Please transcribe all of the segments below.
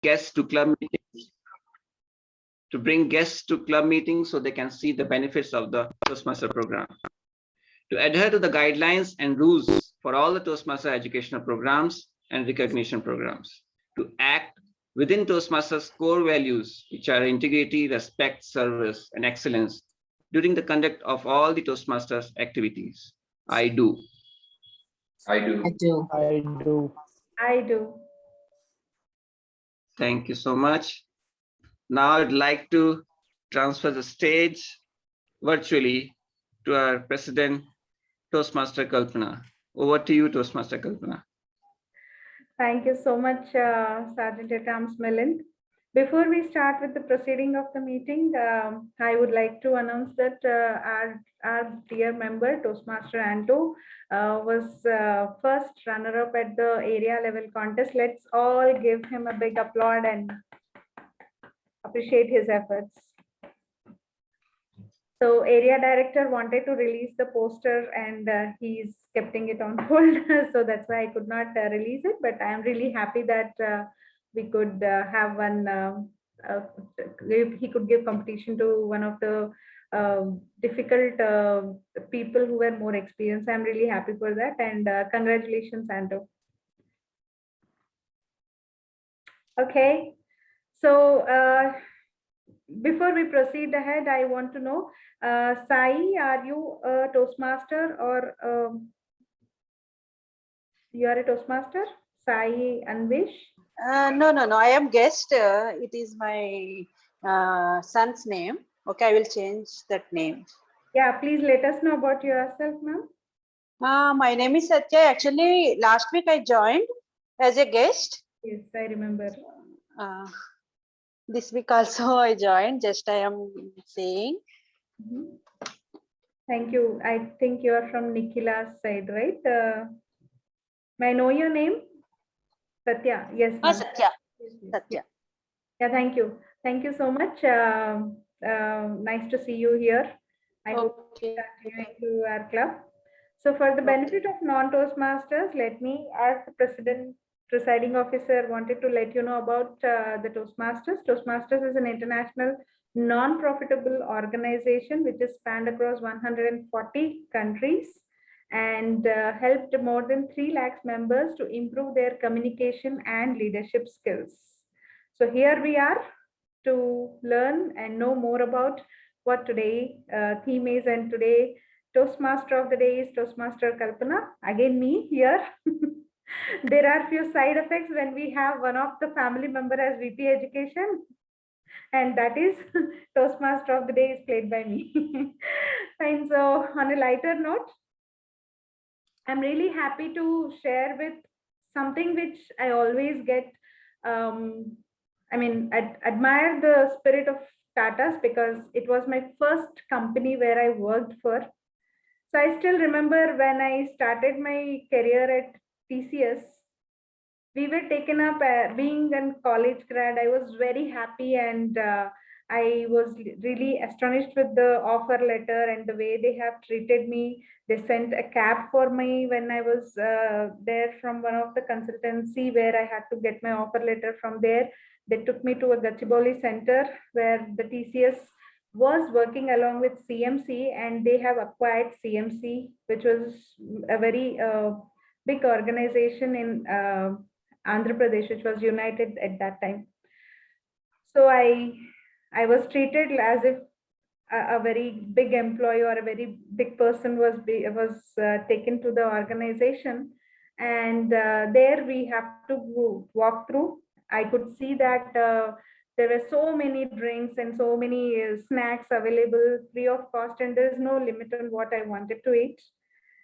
guests to club meetings, so they can see the benefits of the Toastmaster program. To adhere to the guidelines and rules for all the Toastmaster educational programs and recognition programs. To act within Toastmasters' core values, which are integrity, respect, service, and excellence during the conduct of all the Toastmasters activities. I do. I do. I do. I do. I do. Thank you so much. Now I'd like to transfer the stage virtually to our President, Toastmaster Kalpana. Over to you, Toastmaster Kalpana. Thank you so much, Sergeant at Arms Milind. Before we start with the proceeding of the meeting, I would like to announce that our dear member, Toastmaster Anto, was first runner-up at the area level contest. Let's all give him a big applause and appreciate his efforts. So area director wanted to release the poster and he's keeping it on hold. So that's why I could not release it, but I am really happy that we could have one, he could give competition to one of the difficult people who were more experienced. I'm really happy for that, and congratulations, Anto. Okay, so before we proceed ahead, I want to know, Sai, are you a Toastmaster or you are a Toastmaster? Sai Anvish? No. I am guest. It is my son's name. Okay, I will change that name. Yeah, please let us know about yourself, ma'am. My name is Satya. Actually, last week I joined as a guest. Yes, I remember. This week also I joined. Just I am saying. Thank you. I think you are from Nikhila's side, right? May I know your name? Satya. Yes. Satya. Satya. Yeah, thank you. Thank you so much. Nice to see you here. I hope you continue to our club. So for the benefit of non-Toastmasters, let me, as the presiding officer, wanted to let you know about the Toastmasters. Toastmasters is an international non-profitable organization which is spanned across 140 countries and helped more than 3 lakh members to improve their communication and leadership skills. So here we are to learn and know more about what today theme is, and today Toastmaster of the day is Toastmaster Kalpana, again me here. There are few side effects when we have one of the family member as VP Education, and that is Toastmaster of the day is played by me. And so on a lighter note, I'm really happy to share with something which I always get, admire the spirit of Tata's because it was my first company where I worked for. So I still remember when I started my career at TCS, we were taken up being a college grad. I was very happy and I was really astonished with the offer letter and the way they have treated me. They sent a cab for me when I was there from one of the consultancy where I had to get my offer letter from there. They took me to a Gachibowli center where the TCS was working along with CMC, and they have acquired CMC, which was a very big organization in Andhra Pradesh, which was united at that time. So I was treated as if a very big employee or a very big person was taken to the organization, and there we have to walk through. I could see that there were so many drinks and so many snacks available free of cost, and there is no limit on what I wanted to eat.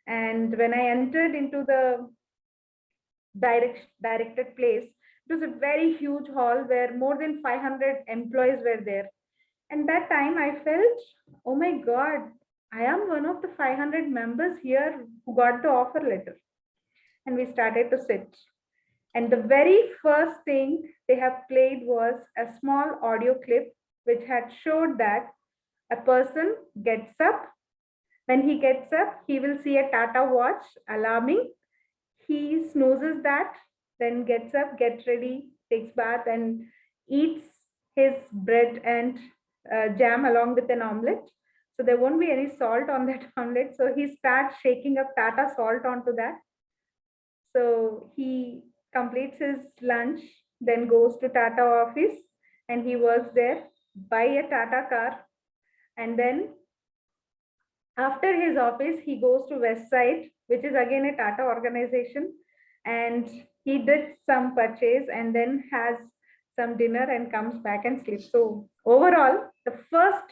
And when I entered into the directed place, it was a very huge hall where more than 500 employees were there. And that time I felt, oh my God, I am one of the 500 members here who got the offer letter. And we started to sit. And the very first thing they have played was a small audio clip which had showed that a person gets up. When he gets up, he will see a Tata watch alarming. He snoozes that, then gets up, gets ready, takes bath and eats his bread and jam along with an omelette. So there won't be any salt on that omelette. So he starts shaking up Tata salt onto that. So he completes his lunch, then goes to Tata office and he works there, buy a Tata car, and then after his office, he goes to West Side, which is again a Tata organization, and he did some purchase and then has some dinner and comes back and sleeps. So overall, the first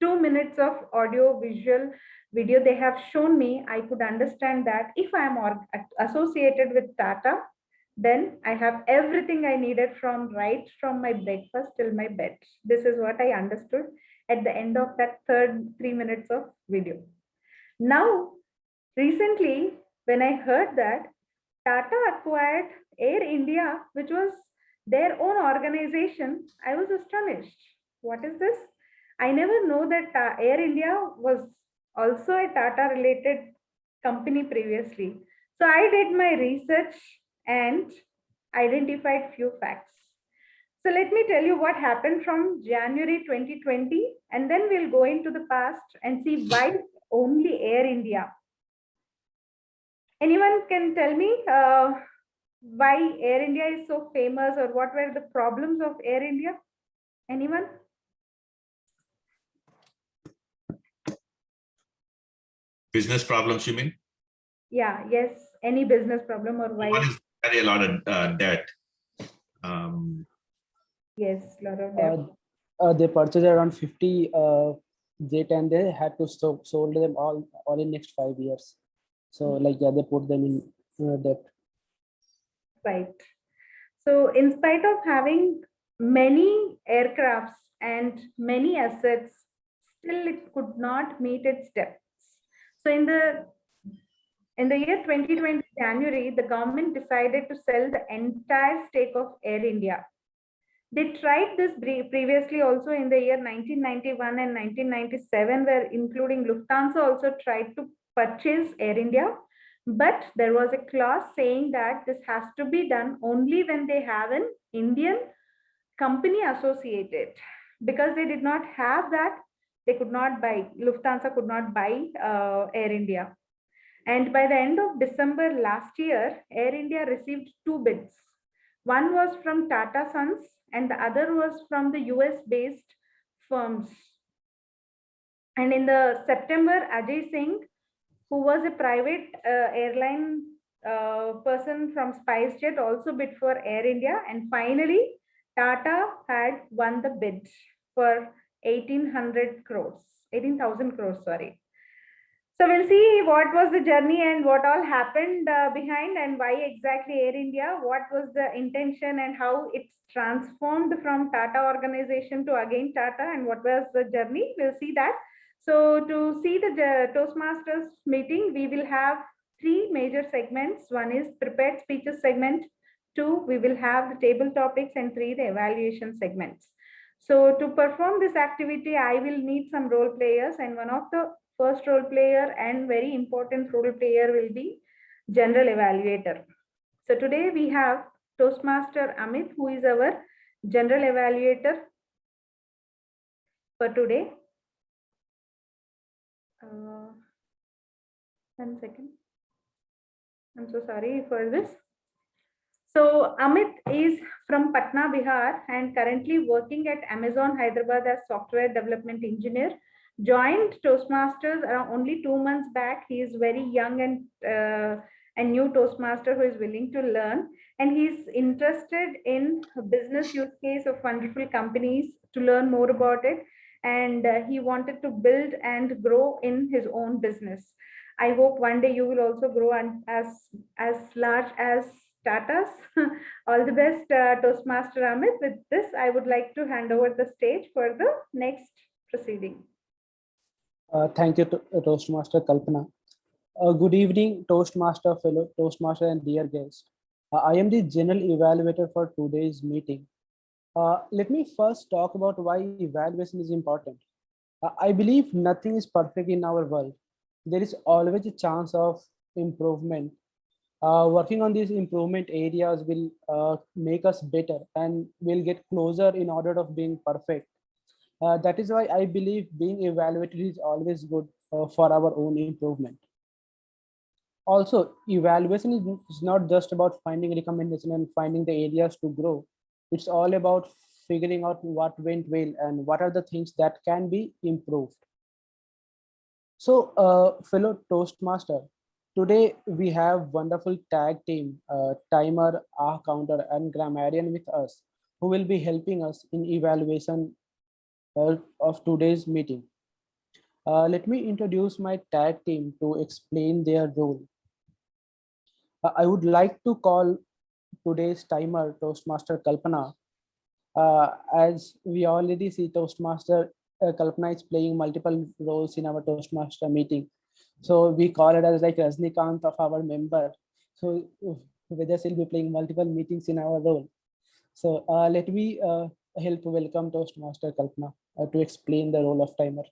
2 minutes of audio visual video they have shown me, I could understand that if I am associated with Tata, then I have everything I needed from right from my breakfast till my bed. This is what I understood at the end of that third 3 minutes of video. Now, recently, when I heard that Tata acquired Air India, which was their own organization, I was astonished. What is this? I never know that Air India was also a Tata related company previously. So I did my research and identified few facts. So let me tell you what happened from January 2020, and then we'll go into the past and see why only Air India. Anyone can tell me why Air India is so famous, or what were the problems of Air India? Anyone? Business problems, you mean? Yeah, yes. Any business problem or why? One is carry a lot of debt. Yes, lot of debt. They purchased around 50 jet and they had to sold them all in next 5 years. So like, yeah, they put them in debt. Right. So in spite of having many aircrafts and many assets, still it could not meet its debts. So in the year 2020 January, the government decided to sell the entire stake of Air India. They tried this previously also in the year 1991 and 1997, where including Lufthansa also tried to purchase Air India. But there was a clause saying that this has to be done only when they have an Indian company associated. Because they did not have that, they could not buy, Lufthansa could not buy Air India. And by the end of December last year, Air India received two bids. One was from Tata Sons and the other was from the US-based firms. And in the September, Ajay Singh, who was a private airline person from SpiceJet, also bid for Air India. And finally, Tata had won the bid for 18,000 crores, sorry. So we'll see what was the journey and what all happened behind, and why exactly Air India, what was the intention and how it's transformed from Tata organization to again Tata, and what was the journey. We'll see that. So to see the Toastmasters meeting, we will have three major segments. One is prepared speeches segment. Two, we will have the table topics, and three, the evaluation segments. So to perform this activity, I will need some role players, and one of the first role player and very important role player will be general evaluator. So today we have Toastmaster Amit, who is our general evaluator for today. 1 second. I'm so sorry for this. So Amit is from Patna, Bihar, and currently working at Amazon Hyderabad as software development engineer. Joined Toastmasters only 2 months back. He is very young and new Toastmaster who is willing to learn, and he's interested in business use case of wonderful companies to learn more about it, and he wanted to build and grow in his own business. I hope one day you will also grow and as large as Tata's. All the best, Toastmaster Amit. With this, I would like to hand over the stage for the next proceeding. Thank you, Toastmaster Kalpana. Good evening, Toastmaster, fellow Toastmaster, and dear guests. I am the general evaluator for today's meeting. Let me first talk about why evaluation is important. I believe nothing is perfect in our world. There is always a chance of improvement. Working on these improvement areas will make us better and will get closer in order of being perfect. That is why I believe being evaluated is always good for our own improvement. Also, evaluation is not just about finding recommendation and finding the areas to grow. It's all about figuring out what went well and what are the things that can be improved. So, fellow Toastmaster, today we have wonderful tag team, Timer, Counter, and Grammarian with us, who will be helping us in evaluation of today's meeting. Let me introduce my tag team to explain their role. I would like to call today's timer Toastmaster Kalpana. As we already see, Toastmaster Kalpana is playing multiple roles in our Toastmaster meeting. So we call it as like Rajnikant of our member. So whether she'll be playing multiple meetings in our role. So let me help welcome Toastmaster Kalpana to explain the role of timer.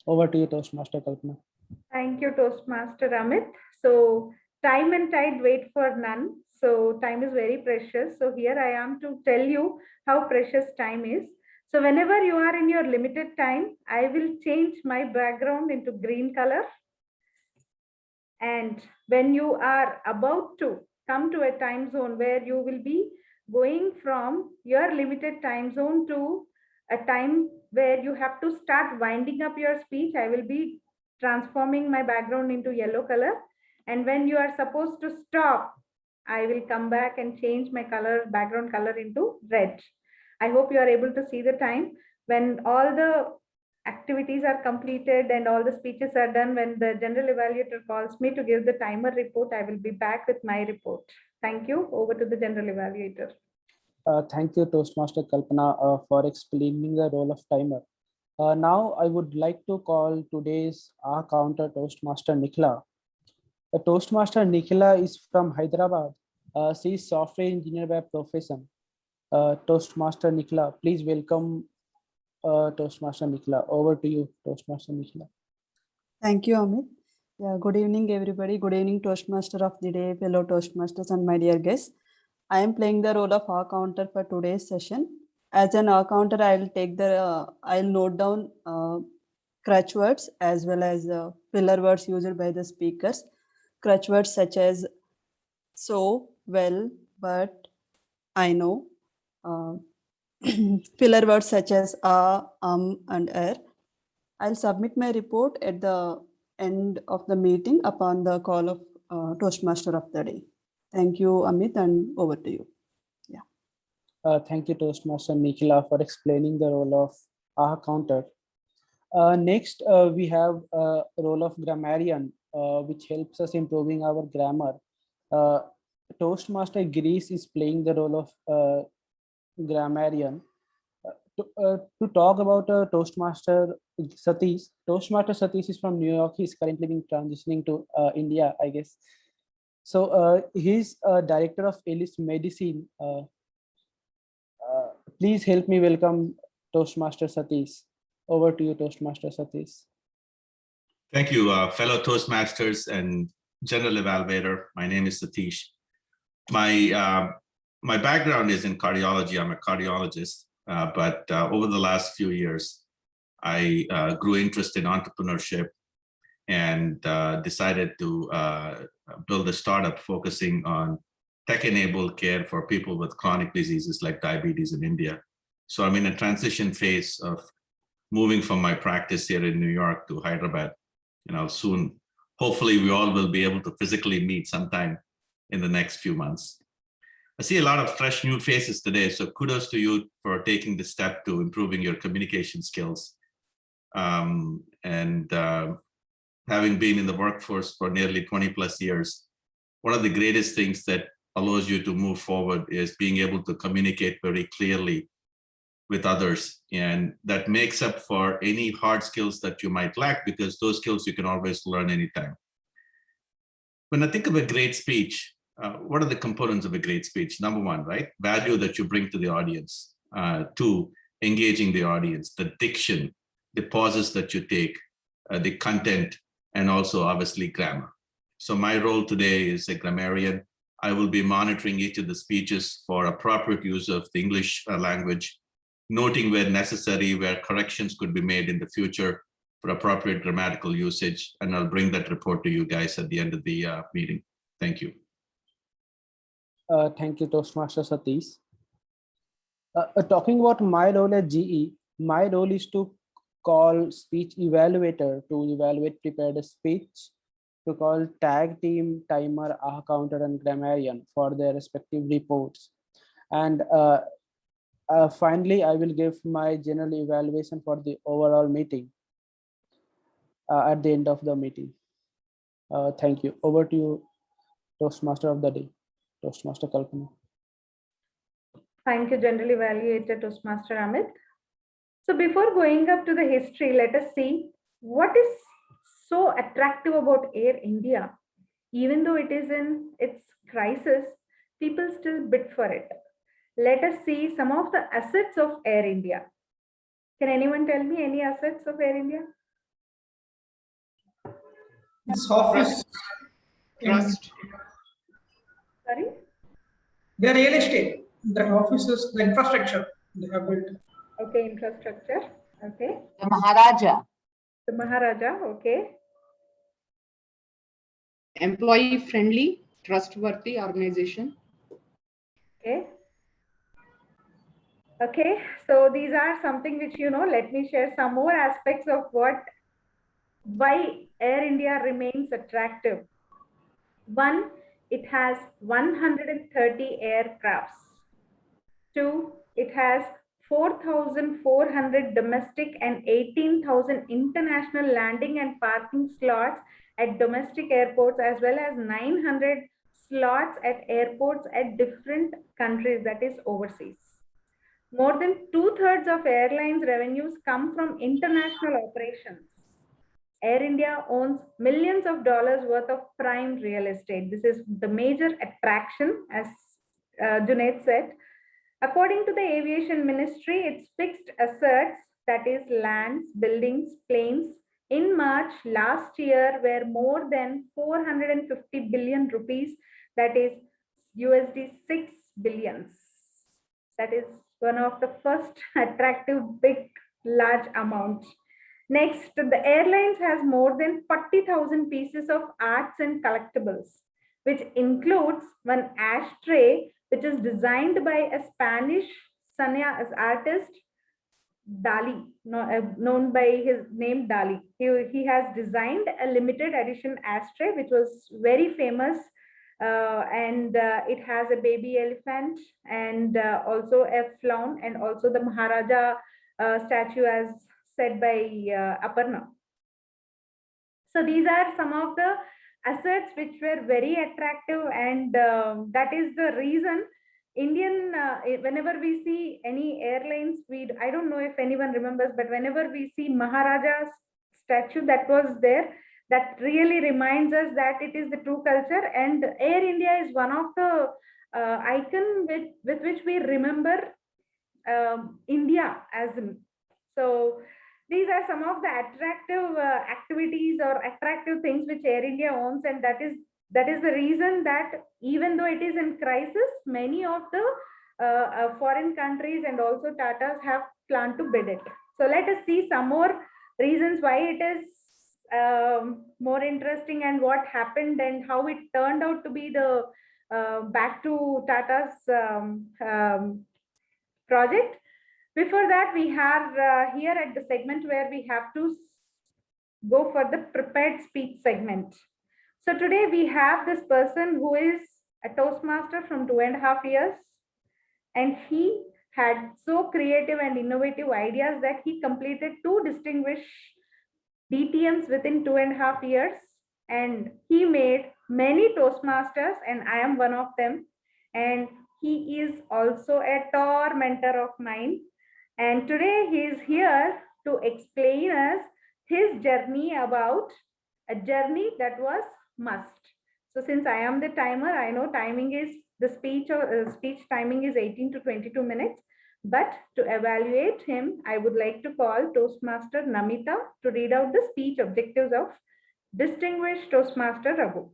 Over to you, Toastmaster Kalpana. Thank you, Toastmaster Amit. So time and tide wait for none. So time is very precious. So here I am to tell you how precious time is. So whenever you are in your limited time, I will change my background into green color. And when you are about to come to a time zone where you will be going from your limited time zone to a time where you have to start winding up your speech, I will be transforming my background into yellow color. And when you are supposed to stop, I will come back and change my color, background color into red. I hope you are able to see the time when all the activities are completed and all the speeches are done. When the general evaluator calls me to give the timer report, I will be back with my report. Thank you. Over to the general evaluator. Thank you, Toastmaster Kalpana, for explaining the role of timer. Now I would like to call today's counter Toastmaster Nikhila. Toastmaster Nikhila is from Hyderabad. She is software engineer by profession. Toastmaster Nikhila, please welcome Toastmaster Nikhila. Over to you, Toastmaster Nikhila. Thank you, Amit. Yeah, good evening, everybody. Good evening, Toastmaster of the day, fellow Toastmasters, and my dear guests. I am playing the role of counter for today's session. As an counter, I'll take the I'll note down crutch words as well as filler words used by the speakers. Crutch words such as so, well, but, I know. Filler words such as and I'll submit my report at the end of the meeting upon the call of Toastmaster of the day. Thank you, Amit, and over to you. Thank you, Toastmaster Nikhila, for explaining the role of counter. Next, we have a role of grammarian, which helps us improving our grammar. Toastmaster Girish is playing the role of grammarian. To talk about Toastmaster Satish. Toastmaster Satish is from New York. He's currently been transitioning to India, I guess. So he's a director of Ellis Medicine. Please help me welcome Toastmaster Satish. Over to you, Toastmaster Satish. Thank you, fellow Toastmasters and general evaluator. My name is Satish. My background is in cardiology. I'm a cardiologist, but over the last few years, I grew interest in entrepreneurship and decided to build a startup focusing on tech-enabled care for people with chronic diseases like diabetes in India. So I'm in a transition phase of moving from my practice here in New York to Hyderabad. Soon, hopefully we all will be able to physically meet sometime in the next few months. I see a lot of fresh new faces today, so kudos to you for taking the step to improving your communication skills. And having been in the workforce for nearly 20 plus years, one of the greatest things that allows you to move forward is being able to communicate very clearly with others. And that makes up for any hard skills that you might lack, because those skills you can always learn anytime. When I think of a great speech, what are the components of a great speech? Number one, right? Value that you bring to the audience. Two, engaging the audience, the diction, the pauses that you take, the content, and also obviously grammar. So my role today is a grammarian. I will be monitoring each of the speeches for appropriate use of the English language, noting where necessary, where corrections could be made in the future for appropriate grammatical usage. And I'll bring that report to you guys at the end of the meeting. Thank you. Thank you, Toastmaster Satish. Talking about my role at GE, my role is to call speech evaluator to evaluate prepared speech, to call tag team, timer, counter, and grammarian for their respective reports. And finally, I will give my general evaluation for the overall meeting at the end of the meeting. Thank you. Over to you, Toastmaster of the day, Toastmaster Kalpana. Thank you, General Evaluator Toastmaster Amit. So before going up to the history, let us see what is so attractive about Air India. Even though it is in its crisis, people still bid for it. Let us see some of the assets of Air India. Can anyone tell me any assets of Air India? This office. Trust. Sorry? The real estate. That office is the infrastructure they have built. Okay, infrastructure. Okay. The Maharaja. The Maharaja. Okay. Employee friendly, trustworthy organization. Okay. Okay, so these are something which, let me share some more aspects of why Air India remains attractive. One, it has 130 aircrafts. Two, it has 4,400 domestic and 18,000 international landing and parking slots at domestic airports, as well as 900 slots at airports at different countries, that is overseas. More than 2/3 of airlines revenues come from international operations. Air India owns millions of dollars worth of prime real estate. This is the major attraction, as Junaid said. According to the Aviation Ministry, its fixed assets, that is lands, buildings, planes, in March last year were more than 450 billion rupees, that is USD 6 billions. That is one of the first attractive big large amounts. Next, the airlines has more than 40,000 pieces of arts and collectibles, which includes one ashtray which is designed by a Spanish artist, Dali, known by his name Dali. He has designed a limited edition ashtray which was very famous, and it has a baby elephant and also a faun, and also the Maharaja statue, as said by Aparna. So these are some of the assets which were very attractive, and that is the reason whenever we see any airlines, I don't know if anyone remembers, but whenever we see Maharaja's statue that was there, that really reminds us that it is the true culture, and Air India is one of the icon with which we remember India as. So these are some of the attractive activities or attractive things which Air India owns, and that is the reason that even though it is in crisis, many of the foreign countries and also Tatas have planned to bid it. So let us see some more reasons why it is more interesting, and what happened and how it turned out to be the back to Tata's project. Before that, we have here at the segment where we have to go for the prepared speech segment. So today we have this person who is a Toastmaster from 2.5 years, and he had so creative and innovative ideas that he completed 2 distinguished DTMs within 2.5 years, and he made many Toastmasters, and I am one of them. And he is also a mentor of mine. And today he is here to explain us his journey about a journey that was must. So since I am the timer, I know timing is the speech timing is 18 to 22 minutes. But to evaluate him, I would like to call Toastmaster Namita to read out the speech objectives of distinguished Toastmaster Raghu.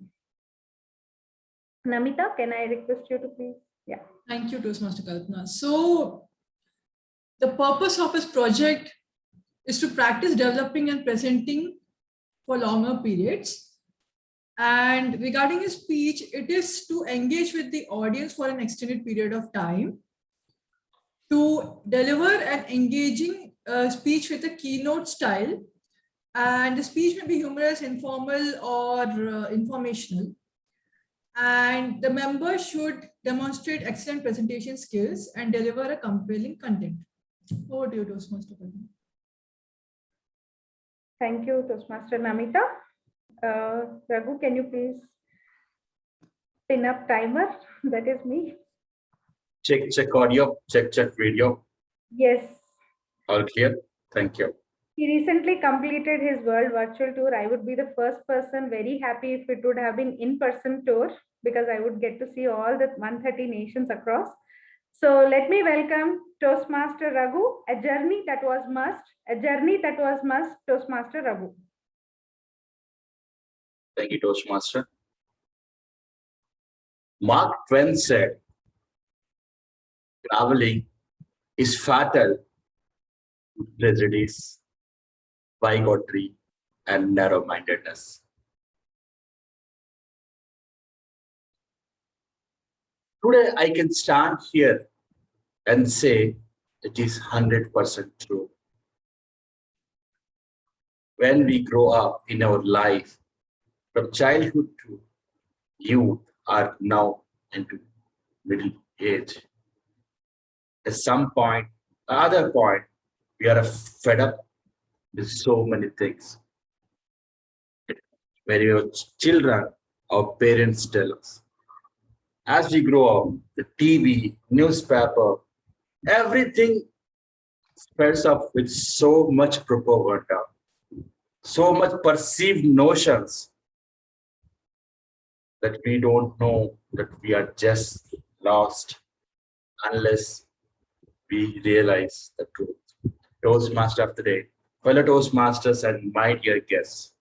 Namita, can I request you to please? Yeah. Thank you, Toastmaster Kalpana. So the purpose of this project is to practice developing and presenting for longer periods. And regarding a speech, it is to engage with the audience for an extended period of time, to deliver an engaging speech with a keynote style. And the speech may be humorous, informal, or informational. And the member should demonstrate excellent presentation skills and deliver a compelling content. Over to you, Toastmaster. Thank you, Toastmaster Namita. Raghu, can you please pin up timer? That is me. Check audio, check video. Yes. All clear. Thank you. He recently completed his world virtual tour. I would be the first person very happy if it would have been in-person tour, because I would get to see all the 130 nations across. So let me welcome Toastmaster Raghu, a journey that was must, Toastmaster Raghu. Thank you, Toastmaster. Mark Twain said, traveling is fatal to prejudice, bigotry, and narrow-mindedness. Today, I can stand here and say it is 100% true. When we grow up in our life, from childhood to youth are now into middle age. At some point, other point, we are fed up with so many things. When we were children, our parents tell us. As we grow up, the TV, newspaper, everything spreads up with so much propaganda, so much perceived notions that we don't know that we are just lost unless we realize the truth. Toastmaster of the day, fellow Toastmasters and my dear guests.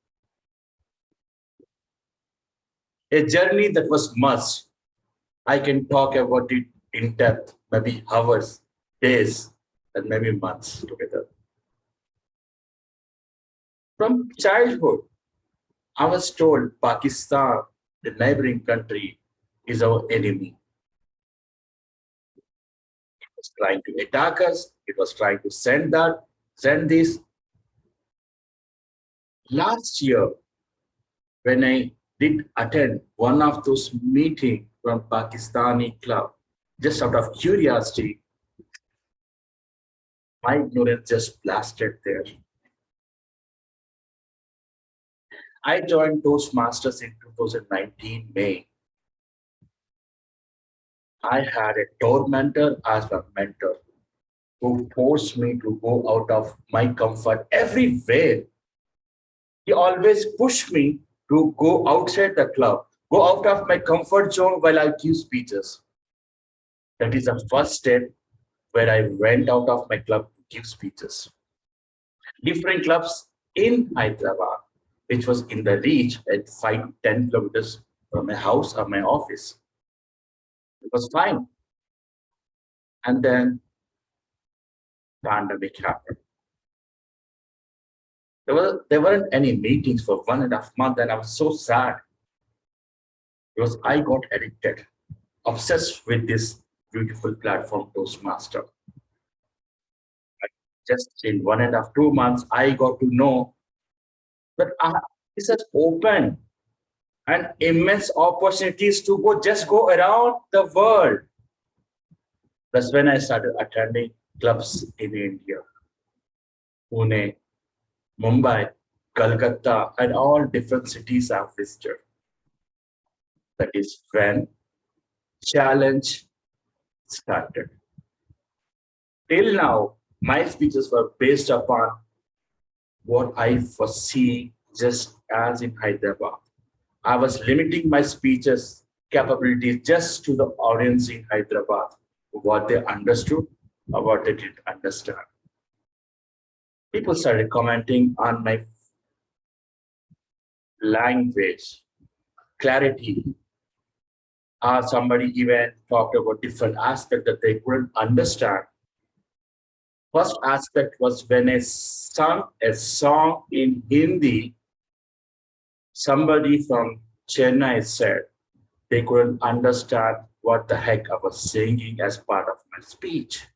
A journey that was must. I can talk about it in depth, maybe hours, days, and maybe months together. From childhood, I was told Pakistan, the neighboring country, is our enemy. It was trying to attack us. It was trying to send this. Last year, when I did attend one of those meetings from Pakistani club, just out of curiosity, my ignorance just blasted there. I joined Toastmasters in 2019 May. I had a tormentor as a mentor who forced me to go out of my comfort everywhere. He always pushed me to go outside the club, go out of my comfort zone while I give speeches. That is the first step where I went out of my club to give speeches. Different clubs in Hyderabad, which was in the reach at 5 to 10 kilometers from my house or my office. It was fine. And then pandemic happened. There weren't any meetings for 1.5 months, and I was so sad because I got addicted, obsessed with this beautiful platform Toastmaster. Just in 1.5 to 2 months, I got to know that this has opened and immense opportunities to go around the world. That's when I started attending clubs in India, Pune, Mumbai, Kolkata, and all different cities I've visited. That is when challenge started. Till now, my speeches were based upon what I foresee just as in Hyderabad. I was limiting my speeches capabilities just to the audience in Hyderabad, what they understood or what they didn't understand. People started commenting on my language, clarity, Somebody even talked about different aspects that they couldn't understand. First aspect was when I sung a song in Hindi, somebody from Chennai said they couldn't understand what the heck I was singing as part of my speech.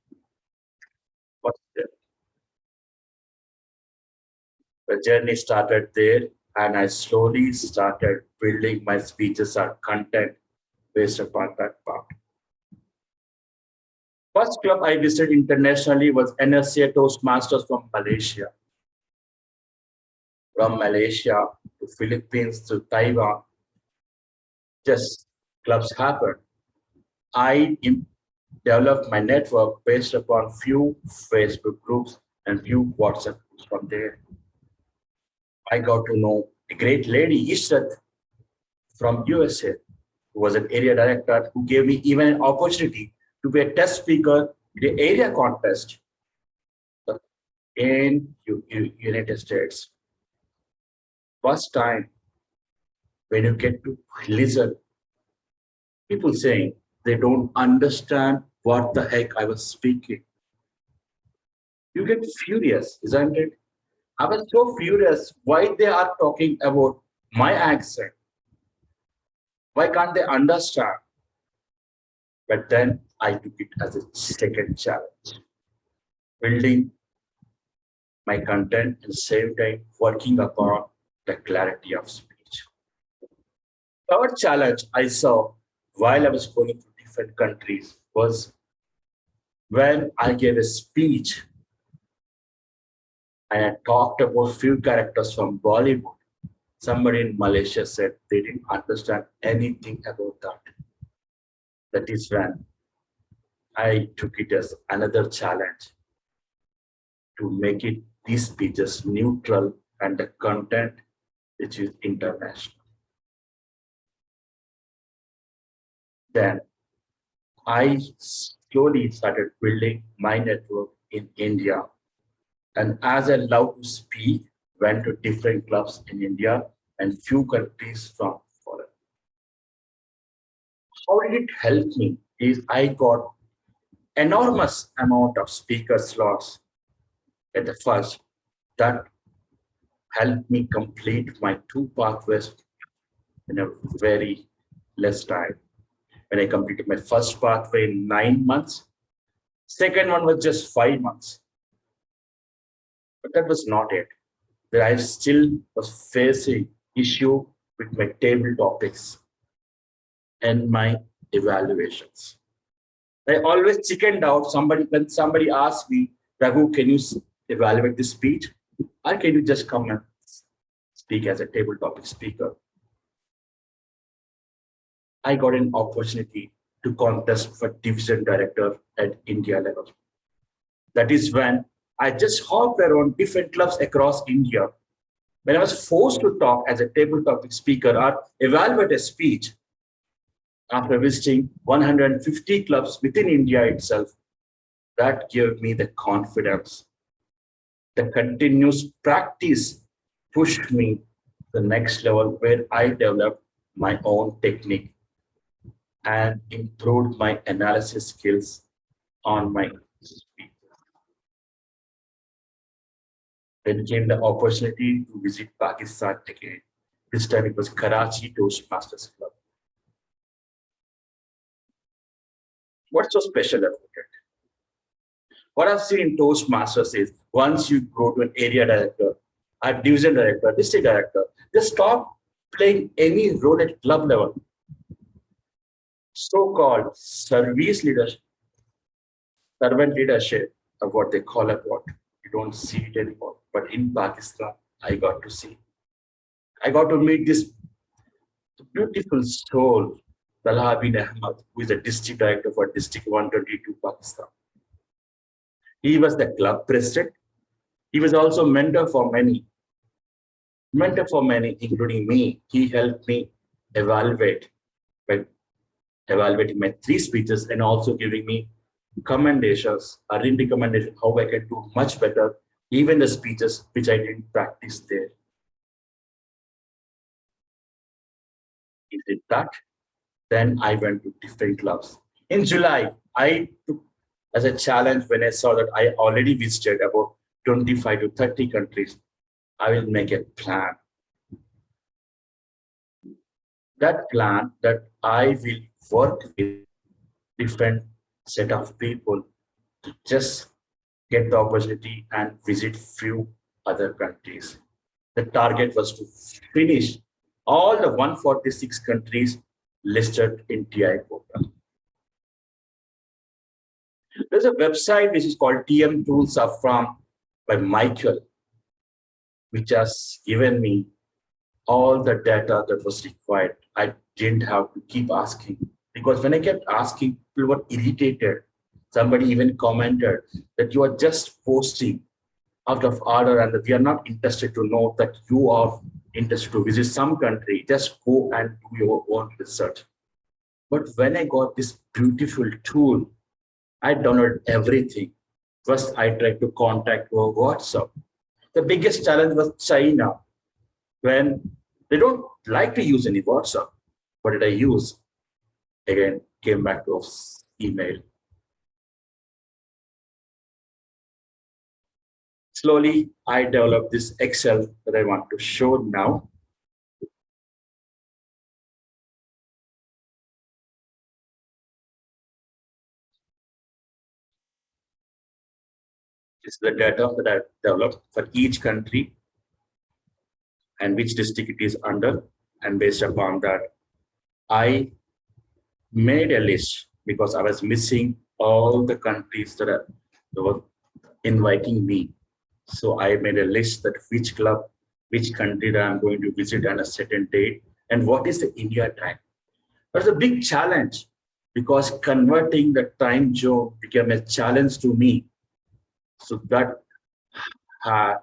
But the journey started there, and I slowly started building my speeches and content based upon that part. First club I visited internationally was NSA Toastmasters from Malaysia. From Malaysia to Philippines to Taiwan, just clubs happened. I developed my network based upon few Facebook groups and few WhatsApp groups from there. I got to know a great lady, Ishrat, from USA, who was an area director, who gave me even an opportunity to be a test speaker in the area contest in United States. First time when you get to listen, people saying they don't understand what the heck I was speaking. You get furious, isn't it? I was so furious why they are talking about my accent. Why can't they understand? But then I took it as a second challenge, building my content at the same time working upon the clarity of speech. Third challenge I saw while I was going to different countries was when I gave a speech and I talked about few characters from Bollywood. Somebody in Malaysia said they didn't understand anything about that. That is when I took it as another challenge to make it these speeches neutral and the content which is international. Then I slowly started building my network in India. And as I love to speak, went to different clubs in India and few countries from foreign. How did it help me is I got enormous amount of speaker slots at the first that helped me complete my 2 pathways in a very less time. When I completed my first pathway in 9 months, second one was just 5 months. But that was not it. That I still was facing issue with my table topics and my evaluations. I always chickened out. When somebody asked me, Raghu, can you evaluate this speech? Or can you just come and speak as a table topic speaker? I got an opportunity to contest for division director at India level. That is when I just hopped around different clubs across India. When I was forced to talk as a table topic speaker or evaluate a speech, after visiting 150 clubs within India itself, that gave me the confidence. The continuous practice pushed me to the next level where I developed my own technique and improved my analysis skills on my speech. Then came the opportunity to visit Pakistan again. This time it was Karachi Toastmasters Club. What's so special about it? What I've seen in Toastmasters is once you go to an area director, a division director, district director, just stop playing any role at club level. So-called service leadership, servant leadership of what they call it, what you don't see it anymore. But in Pakistan, I got to see. I got to meet this beautiful soul, Talha bin Ahmad, who is the district director for District 122 Pakistan. He was the club president. He was also mentor for many, including me. He helped me evaluate by evaluating my 3 speeches and also giving me commendations, a written recommendation how I can do much better, even the speeches which I didn't practice there. Is it that? Then I went to different clubs. In July, I took as a challenge when I saw that I already visited about 25 to 30 countries. I will make a plan. That plan that I will work with different set of people to just get the opportunity and visit few other countries. The target was to finish all the 146 countries listed in TI portal. There's a website which is called TM Tools are from by Michael, which has given me all the data that was required. I didn't have to keep asking, because when I kept asking, people were irritated. Somebody even commented that you are just posting out of order and that we are not interested to know that you are interested to visit some country. Just go and do your own research. But when I got this beautiful tool, I downloaded everything. First, I tried to contact over WhatsApp. The biggest challenge was China, when they don't like to use any WhatsApp. What did I use? Again, came back to email. Slowly, I developed this Excel that I want to show now. This is the data that I developed for each country and which district it is under. And based upon that, I made a list because I was missing all the countries that were inviting me. So I made a list that which club, which country that I'm going to visit on a certain date, and what is the India time. That's a big challenge because converting the time zone became a challenge to me. So that had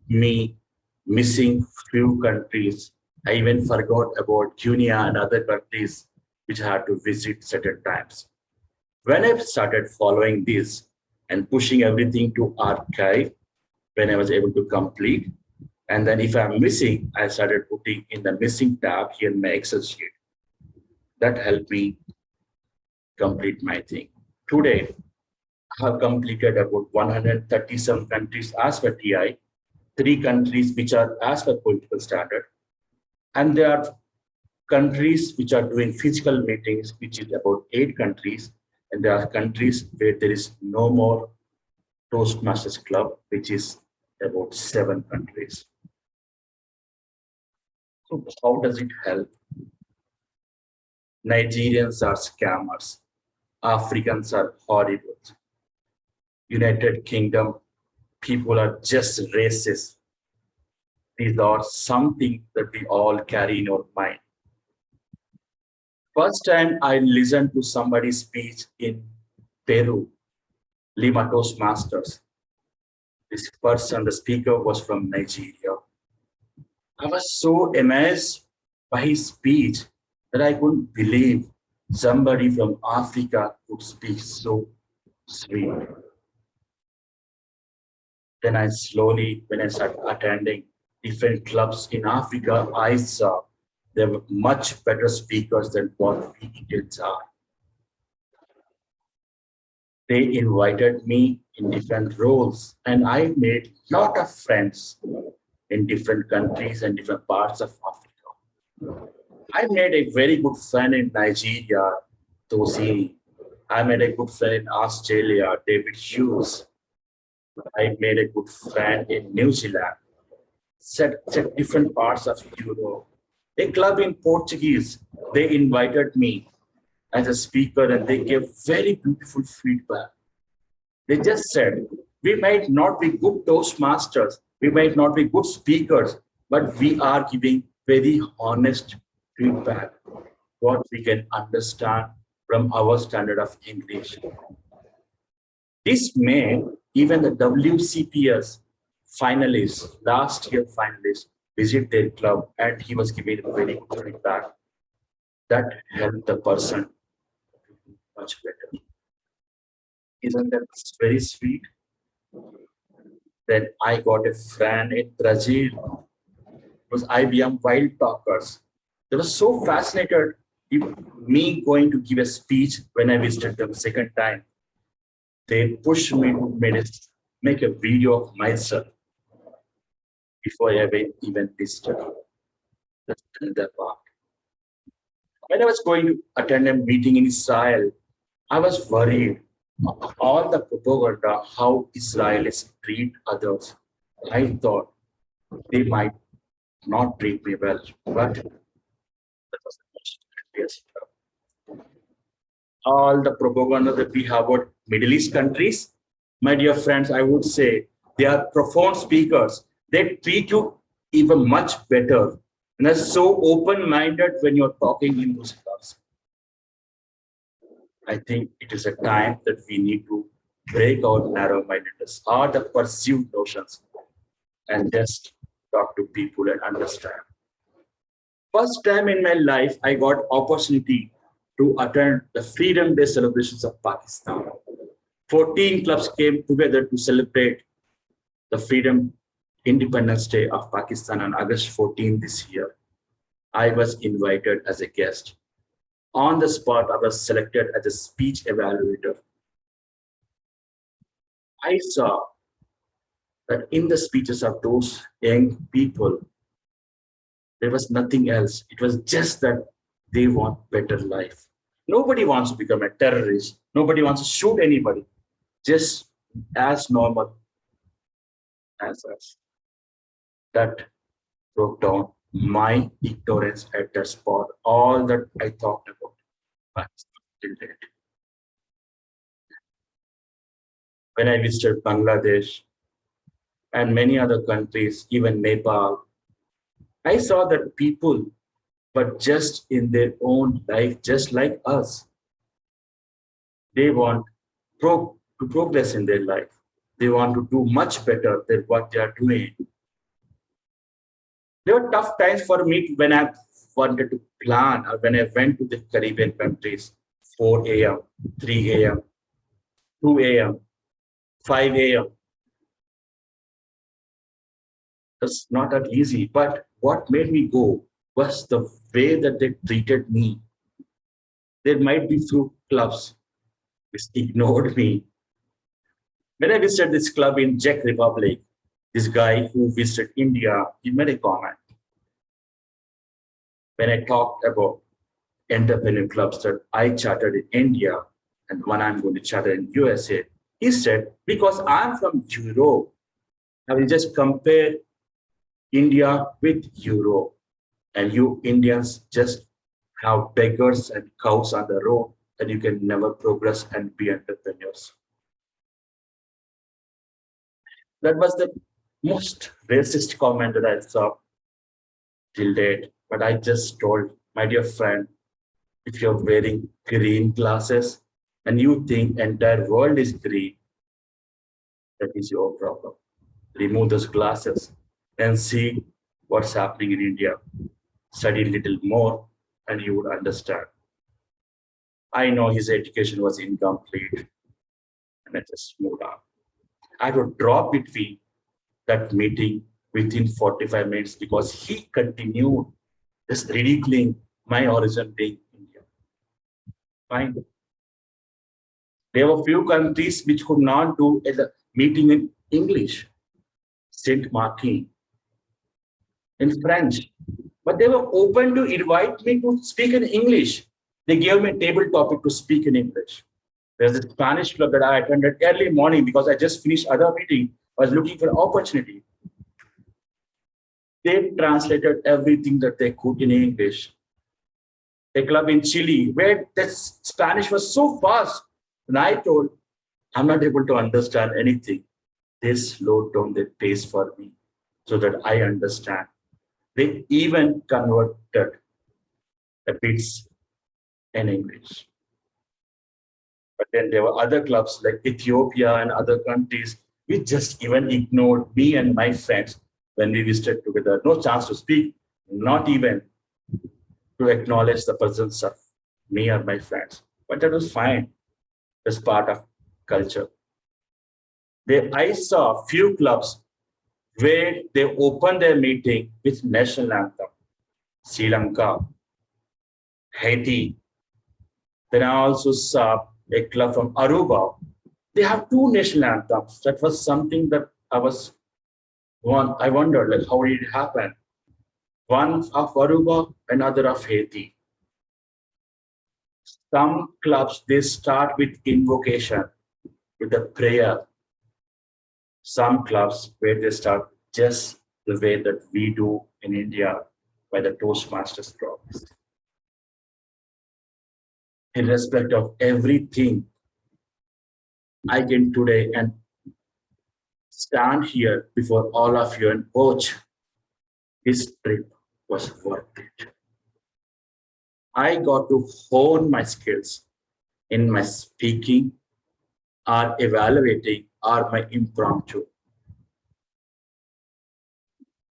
me missing few countries. I even forgot about Guinea and other countries which I had to visit certain times. When I started following this and pushing everything to archive, when I was able to complete, and then if I'm missing, I started putting in the missing tab here in my Excel sheet. That helped me complete my thing. Today, I have completed about 137 countries as per TI, 3 countries which are as per political standard, and there are countries which are doing physical meetings, which is about 8 countries, and there are countries where there is no more Toastmasters Club, which is about 7 countries. So how does it help? Nigerians are scammers. Africans are horrible. United Kingdom, people are just racist. These are something that we all carry in our mind. First time I listened to somebody's speech in Peru, Lima Toastmasters. This person, the speaker, was from Nigeria. I was so amazed by his speech that I couldn't believe somebody from Africa could speak so sweet. Then I slowly, when I started attending different clubs in Africa, I saw there were much better speakers than what we Indians are. They invited me in different roles, and I made a lot of friends in different countries and different parts of Africa. I made a very good friend in Nigeria, Tosi. I made a good friend in Australia, David Hughes. I made a good friend in New Zealand, different parts of Europe. A club in Portuguese, they invited me as a speaker and they gave very beautiful feedback. They just said, we might not be good Toastmasters, we might not be good speakers, but we are giving very honest feedback, what we can understand from our standard of English. This made even the WCPS finalists, last year finalists, visit their club, and he was giving very good feedback. That helped the person much better. Isn't that very sweet? Then I got a friend in Brazil. It was IBM Wild Talkers. They were so fascinated me going to give a speech when I visited them second time, they pushed me to make a video of myself before I even visited. That's another part. When I was going to attend a meeting in Israel, I was worried. All the propaganda, how Israelis treat others. I thought they might not treat me well, but that was the most happiest. All the propaganda that we have about Middle East countries, my dear friends, I would say they are profound speakers. They treat you even much better. And they're so open-minded when you're talking in those clubs. I think it is a time that we need to break our narrow-mindedness or the perceived notions and just talk to people and understand. First time in my life, I got opportunity to attend the Freedom Day celebrations of Pakistan. 14 clubs came together to celebrate the Freedom Independence Day of Pakistan on August 14 this year. I was invited as a guest. On the spot, I was selected as a speech evaluator. I saw that in the speeches of those young people, there was nothing else. It was just that they want better life. Nobody wants to become a terrorist. Nobody wants to shoot anybody. Just as normal as us. That broke down my ignorance at that spot. All that I talked about. When I visited Bangladesh and many other countries, even Nepal, I saw that people, but just in their own life, just like us, they want to progress in their life. They want to do much better than what they are doing. There were tough times for me when I wanted to plan or when I went to the Caribbean countries, 4 a.m., 3 a.m., 2 a.m., 5 a.m. It's not that easy, but what made me go was the way that they treated me. There might be few clubs which ignored me. When I visited this club in Czech Republic, this guy who visited India, he made a comment. When I talked about entrepreneur clubs that I chartered in India and one I'm going to charter in USA, he said, because I'm from Europe, I will just compare India with Europe. And you Indians just have beggars and cows on the road, and you can never progress and be entrepreneurs. That was the most racist comment that I saw till date. But I just told my dear friend, if you're wearing green glasses and you think entire world is green, that is your problem. Remove those glasses and see what's happening in India. Study a little more and you would understand. I know his education was incomplete and I just moved on. I would drop between that meeting within 45 minutes because he continued just ridiculing my origin being India. Fine. There were few countries which could not do a meeting in English, Saint Martin, in French, but they were open to invite me to speak in English. They gave me a table topic to speak in English. There's a Spanish club that I attended early morning because I just finished other meeting. I was looking for an opportunity. They translated everything that they could in English. A club in Chile where the Spanish was so fast. And I told, I'm not able to understand anything. They slowed down the pace for me so that I understand. They even converted the bits in English. But then there were other clubs like Ethiopia and other countries which just even ignored me and my friends when we visited together. No chance to speak, not even to acknowledge the presence of me or my friends. But that was fine. That's part of culture. I saw few clubs where they opened their meeting with national anthem. Sri Lanka Haiti. Then I also saw a club from Aruba. They have two national anthems. That was something that I wondered, like, how did it happen? One of Aruba, another of Haiti. Some clubs, they start with invocation, with a prayer. Some clubs where they start just the way that we do in India by the Toastmasters promise. In respect of everything, I can today and stand here before all of you and coach, this trip was worth it. I got to hone my skills in my speaking, or evaluating, or my impromptu.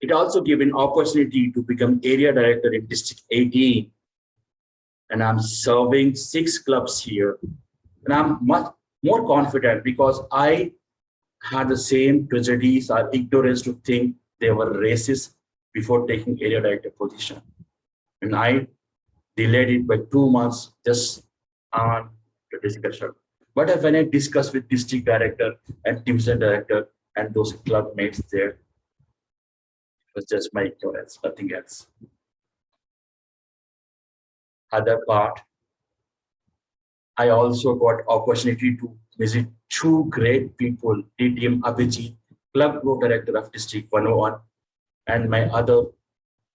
It also gave an opportunity to become area director in District 18. And I'm serving 6 clubs here. And I'm much more confident because I had the same prejudice or ignorance to think they were racist before taking area director position. And I delayed it by 2 months just on the discussion. But when I discussed with district director and division director and those club mates there, it was just my ignorance, nothing else. Other part, I also got opportunity to visit 2 great people, DTM Abhijit, club group director of District 101, and my other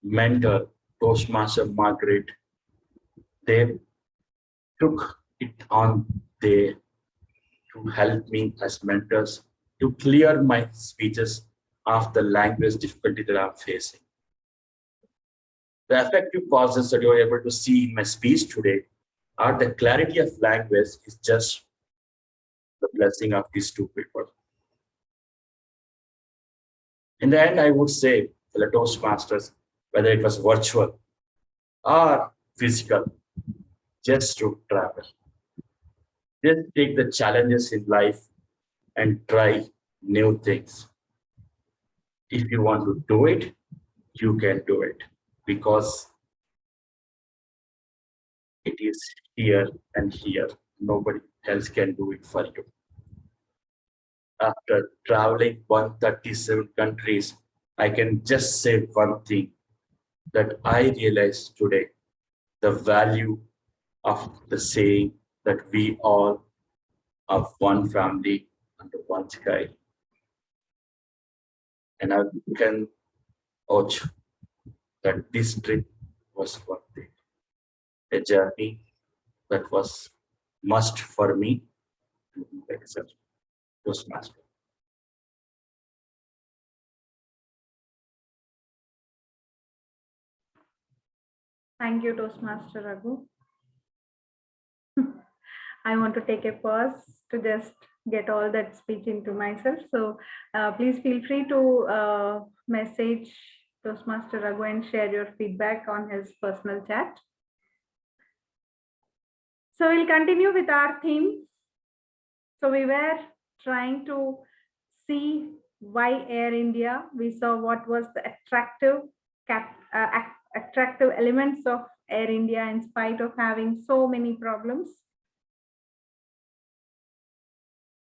mentor, Toastmaster Margaret. They took it on there to help me as mentors to clear my speeches of the language difficulty that I'm facing. The effective pauses that you're able to see in my speech today are the clarity of language is just the blessing of these 2 people. In the end, I would say, the Toastmasters, whether it was virtual or physical, just to travel. Just take the challenges in life and try new things. If you want to do it, you can do it because it is here and here. Nobody else can do it for you. After traveling 137 countries, I can just say one thing that I realized today, the value of the saying that we all are one family under one sky. And I can urge that this trip was worth it. A journey that was must for me to accept Toastmaster. Thank you, Toastmaster Raghu. I want to take a pause to just get all that speech into myself. So please feel free to message Toastmaster Raghu and share your feedback on his personal chat. So we'll continue with our theme. So we were trying to see why Air India. We saw what was the attractive elements of Air India in spite of having so many problems.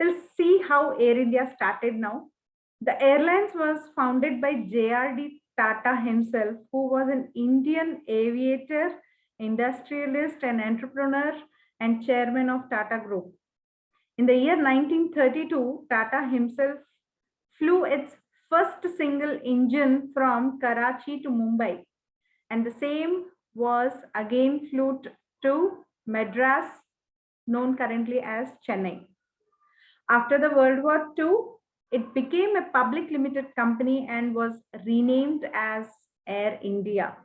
We'll see how Air India started now. The airlines was founded by J.R.D. Tata himself, who was an Indian aviator, industrialist and entrepreneur and chairman of Tata Group. In the year 1932, Tata himself flew its first single engine from Karachi to Mumbai. And the same was again flew to Madras, known currently as Chennai. After the World War II, it became a public limited company and was renamed as Air India.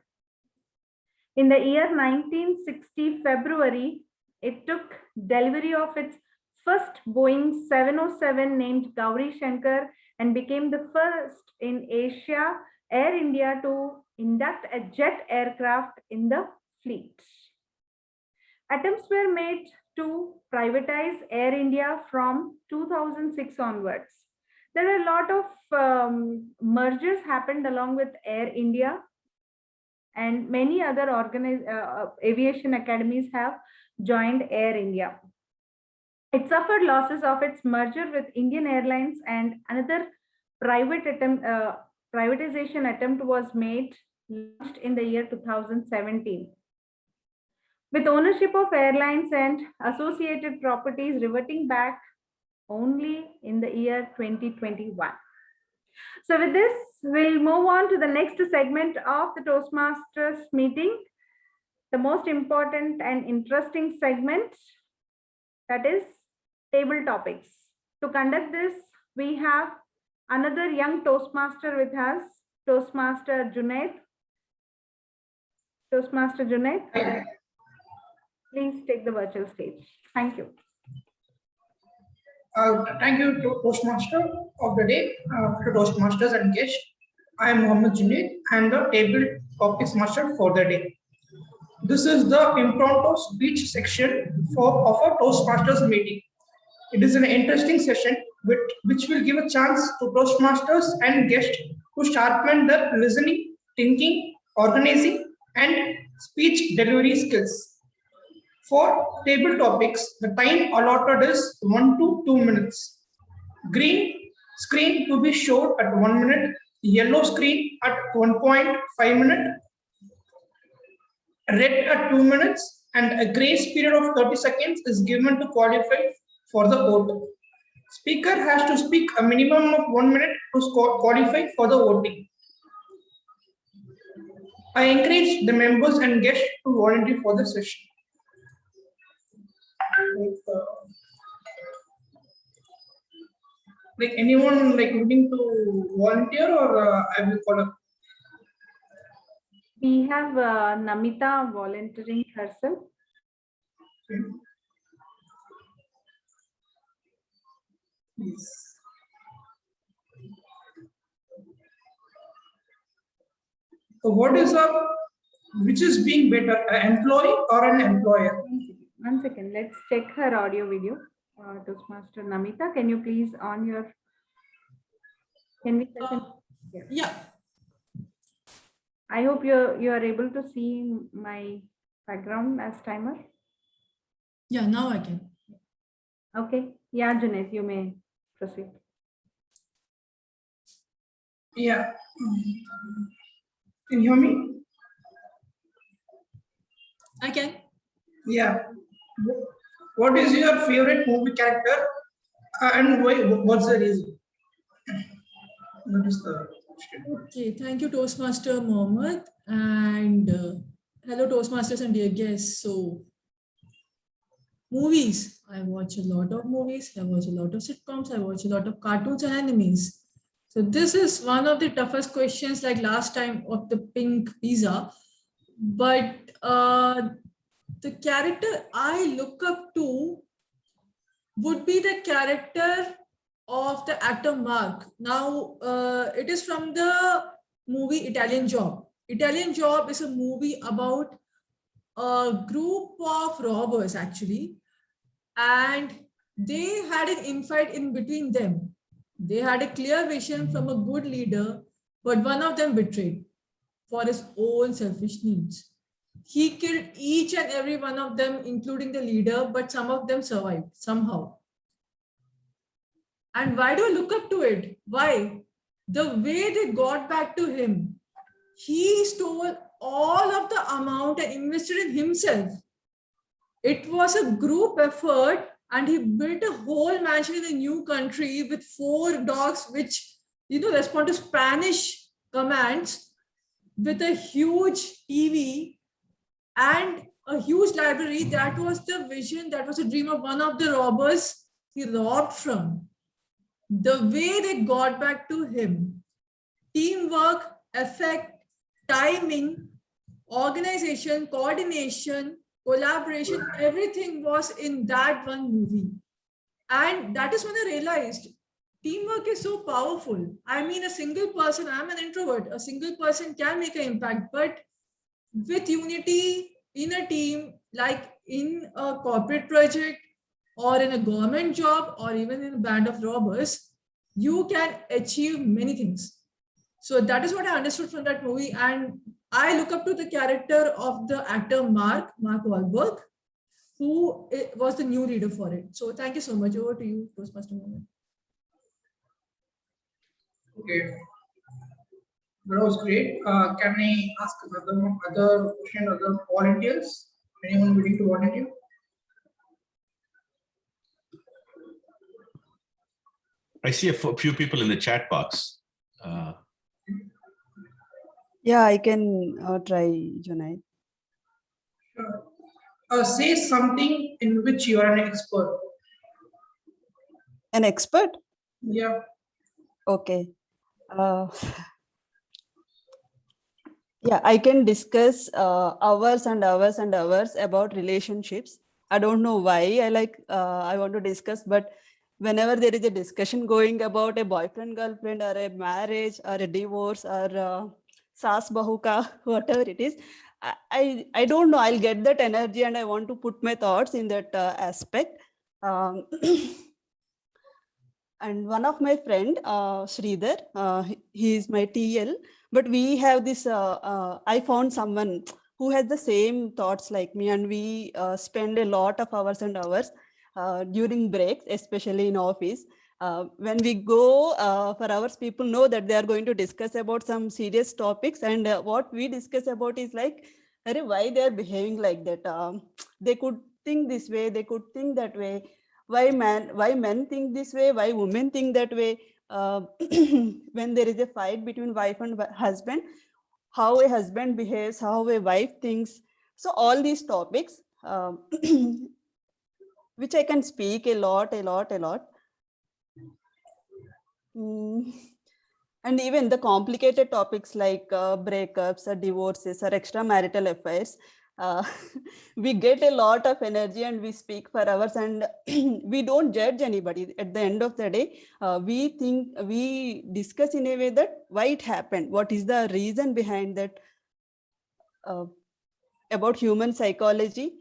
In the year 1960 February, it took delivery of its first Boeing 707 named Gauri Shankar and became the first in Asia Air India to induct a jet aircraft in the fleet. Attempts were made to privatize Air India from 2006 onwards. There are a lot of mergers happened along with Air India, and many other aviation academies have joined Air India. It suffered losses of its merger with Indian Airlines, and another privatization attempt was launched in the year 2017. With ownership of airlines and associated properties reverting back only in the year 2021. So with this, we'll move on to the next segment of the Toastmasters meeting, the most important and interesting segment, that is table topics. To conduct this, we have another young Toastmaster with us, Toastmaster Junaid. Toastmaster Junaid, please take the virtual stage. Thank you. Thank you to Toastmaster of the day, to Toastmasters and guests. I am Mohammed Junaid. I am the table topics master for the day. This is the impromptu speech section of a Toastmasters meeting. It is an interesting session which will give a chance to Toastmasters and guests to sharpen their listening, thinking, organizing, and speech delivery skills. For table topics, the time allotted is 1 to 2 minutes. Green screen to be showed at 1 minute, yellow screen at 1.5 minutes, red at 2 minutes, and a grace period of 30 seconds is given to qualify for the vote. Speaker has to speak a minimum of 1 minute to qualify for the voting. I encourage the members and guests to volunteer for the session. Like anyone looking to volunteer, or I will call up. We have Namita volunteering herself. Okay. Yes. So what is which is being better, an employee or an employer? One second, let's check her audio video. Toastmaster Namita, can you please on your, can we? Yeah. I hope you are able to see my background as timer. Yeah, now I can. Okay. Yeah, Junaid, you may proceed. Yeah. Can you hear me? I can. Yeah. What is your favorite movie character and why? What's the reason? What is the question? Okay, thank you, Toastmaster Mohammed, and hello, Toastmasters and dear guests. So, movies. I watch a lot of movies. I watch a lot of sitcoms. I watch a lot of cartoons and animes. So this is one of the toughest questions, like last time of the pink pizza. But the character I look up to would be the character of the actor Mark. Now, it is from the movie Italian Job. Italian Job is a movie about a group of robbers, actually, and they had an infight in between them. They had a clear vision from a good leader, but one of them betrayed for his own selfish needs. He killed each and every one of them, including the leader, but some of them survived somehow. And why do I look up to it? Why? The way they got back to him. He stole all of the amount and invested in himself. It was a group effort, and he built a whole mansion in a new country with 4 dogs, which, respond to Spanish commands, with a huge TV and a huge library. That was the vision, that was a dream of one of the robbers he robbed from. The way they got back to him, teamwork, effect, timing, organization, coordination, collaboration, everything was in that one movie. And that is when I realized teamwork is so powerful. I mean, a single person, I'm an introvert, a single person can make an impact, but with unity in a team, like in a corporate project or in a government job or even in a band of robbers, you can achieve many things. So that is what I understood from that movie. And I look up to the character of the actor Mark Wahlberg, who was the new leader for it. So thank you so much. Over to you, Toastmaster Mohammed. Okay, that was great. Can I ask other question, other volunteers? Anyone willing to volunteer? I see a few people in the chat box. Yeah, I can try, Junaid. Sure. Say something in which you are an expert. An expert? Yeah. Okay. Yeah, I can discuss hours and hours and hours about relationships. I don't know why I want to discuss, but whenever there is a discussion going about a boyfriend, girlfriend, or a marriage, or a divorce, or saas bahu ka, whatever it is, I don't know. I'll get that energy, and I want to put my thoughts in that aspect. And one of my friend, Sridhar, he is my TL, but we have this, I found someone who has the same thoughts like me, and we spend a lot of hours and hours during breaks, especially in office. When we go for hours, people know that they are going to discuss about some serious topics, and what we discuss about is like, why they are behaving like that. They could think this way, they could think that way. Why men think this way, why women think that way. When there is a fight between wife and husband, how a husband behaves, how a wife thinks. So all these topics, which I can speak a lot. And even the complicated topics like breakups or divorces or extramarital affairs, we get a lot of energy and we speak for hours, and we don't judge anybody. At the end of the day, we discuss in a way that why it happened, what is the reason behind that, about human psychology.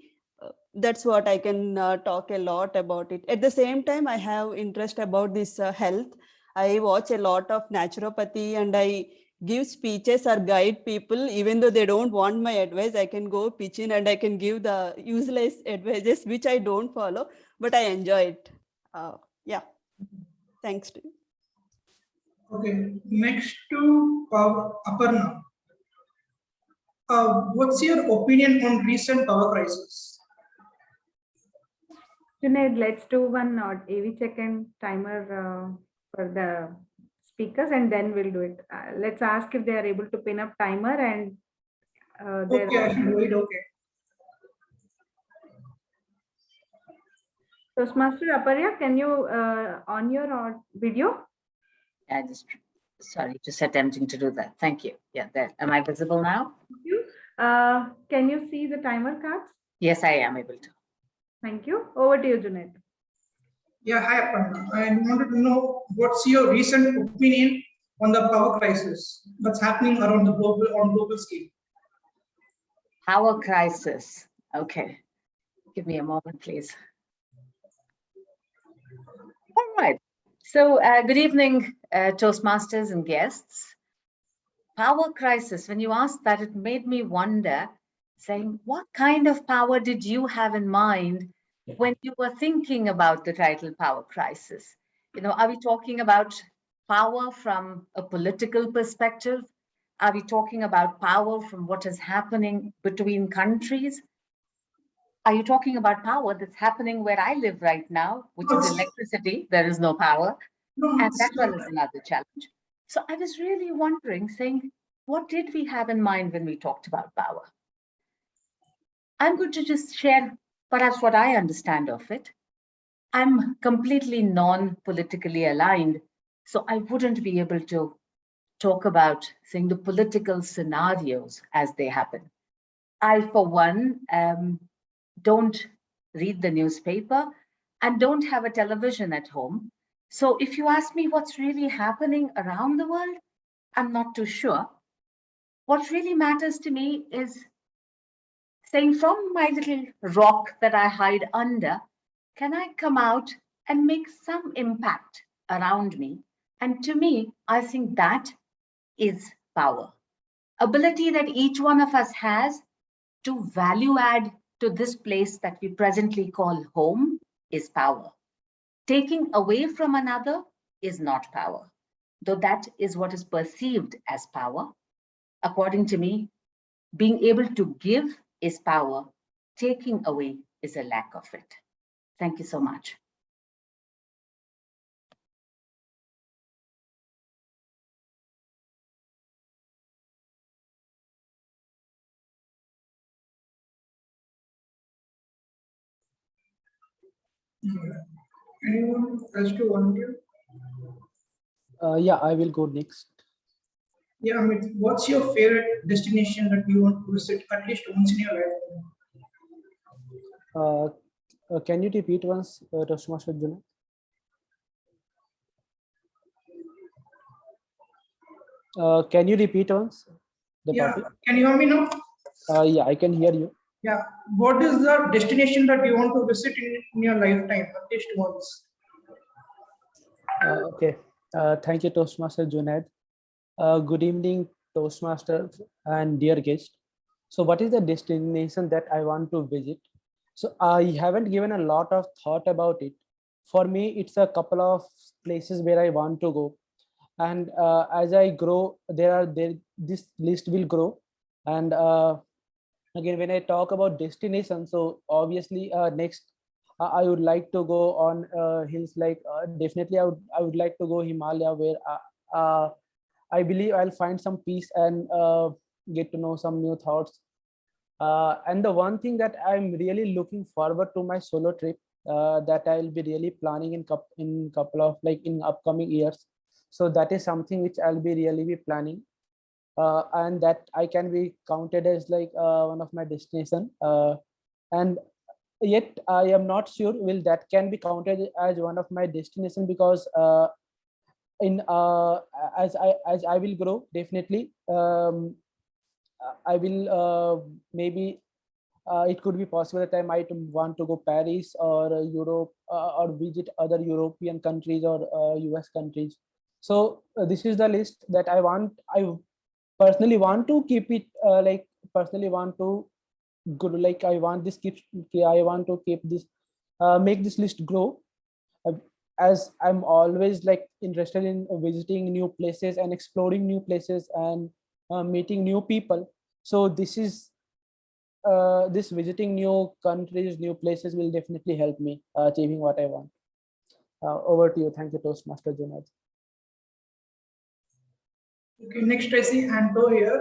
That's what I can talk a lot about it. At the same time, I have interest about this health. I watch a lot of naturopathy, and I give speeches or guide people. Even though they don't want my advice, I can go pitch in and I can give the useless advices, which I don't follow, but I enjoy it. Yeah, thanks to you. Okay, next to Aparna. What's your opinion on recent power crisis? Junaid, let's do one AV check and timer for the speakers, and then we'll do it. Let's ask if they are able to pin up timer and okay, I should do it. Okay. Toastmaster Aparya, can you on your video? Yeah, just attempting to do that. Thank you. Yeah, there. Am I visible now? Thank you. Can you see the timer cards? Yes, I am able to. Thank you. Over to you, Junaid. Yeah, hi Aparna. I wanted to know what's your recent opinion on the power crisis that's happening around the global scale. Power crisis. Okay. Give me a moment, please. All right. So good evening, Toastmasters and guests. Power crisis, when you asked that, it made me wonder, saying, what kind of power did you have in mind when you were thinking about the title power crisis? You know, are we talking about power from a political perspective? Are we talking about power from what is happening between countries? Are you talking about power that's happening where I live right now, which is electricity? There is no power. And that one is another challenge. So I was really wondering, saying, what did we have in mind when we talked about power? I'm going to just share perhaps what I understand of it. I'm completely non-politically aligned, so I wouldn't be able to talk about, saying, the political scenarios as they happen. I, for one, don't read the newspaper and don't have a television at home. So if you ask me what's really happening around the world, I'm not too sure. What really matters to me is saying, from my little rock that I hide under, can I come out and make some impact around me? And to me, I think that is power. ability that each one of us has to value add to this place that we presently call home is power. Taking away from another is not power, though that is what is perceived as power. According to me, being able to give is power. Taking away is a lack of it. Thank you so much. Anyone else to volunteer? Yeah, I will go next. Yeah, Amit, what's your favorite destination that you want to visit at least once in your life? Can you repeat once, Toastmaster Junaid? Can you repeat once the Yeah, topic? can you hear me now? Yeah, I can hear you. Yeah, what is the destination that you want to visit in your lifetime, at least once? Okay. Thank you, Toastmaster Junaid. Good evening, Toastmaster and dear guest. So what is the destination that I want to visit? So I haven't given a lot of thought about it. For me, it's a couple of places where I want to go. And as I grow, this list will grow. And again, when I talk about destination, so obviously next I would like to go on hills like definitely I would like to go Himalaya, where I believe I'll find some peace and get to know some new thoughts. And the one thing that I'm really looking forward to my solo trip that I'll be really planning in couple of like in upcoming years. So that is something which I'll be really be planning. And that I can be counted as like one of my destination. And yet I am not sure will that can be counted as one of my destination, because as I will grow, definitely I will maybe it could be possible that I might want to go Paris or Europe or visit other European countries or US countries. So this is the list that I personally want to keep it personally want to go, like I want to keep this make this list grow, as I'm always like interested in visiting new places and exploring new places and meeting new people. So this is this visiting new countries, new places will definitely help me achieving what I want. Over to you. Thank you, Toastmaster Junaid. Okay, next I see Anto here.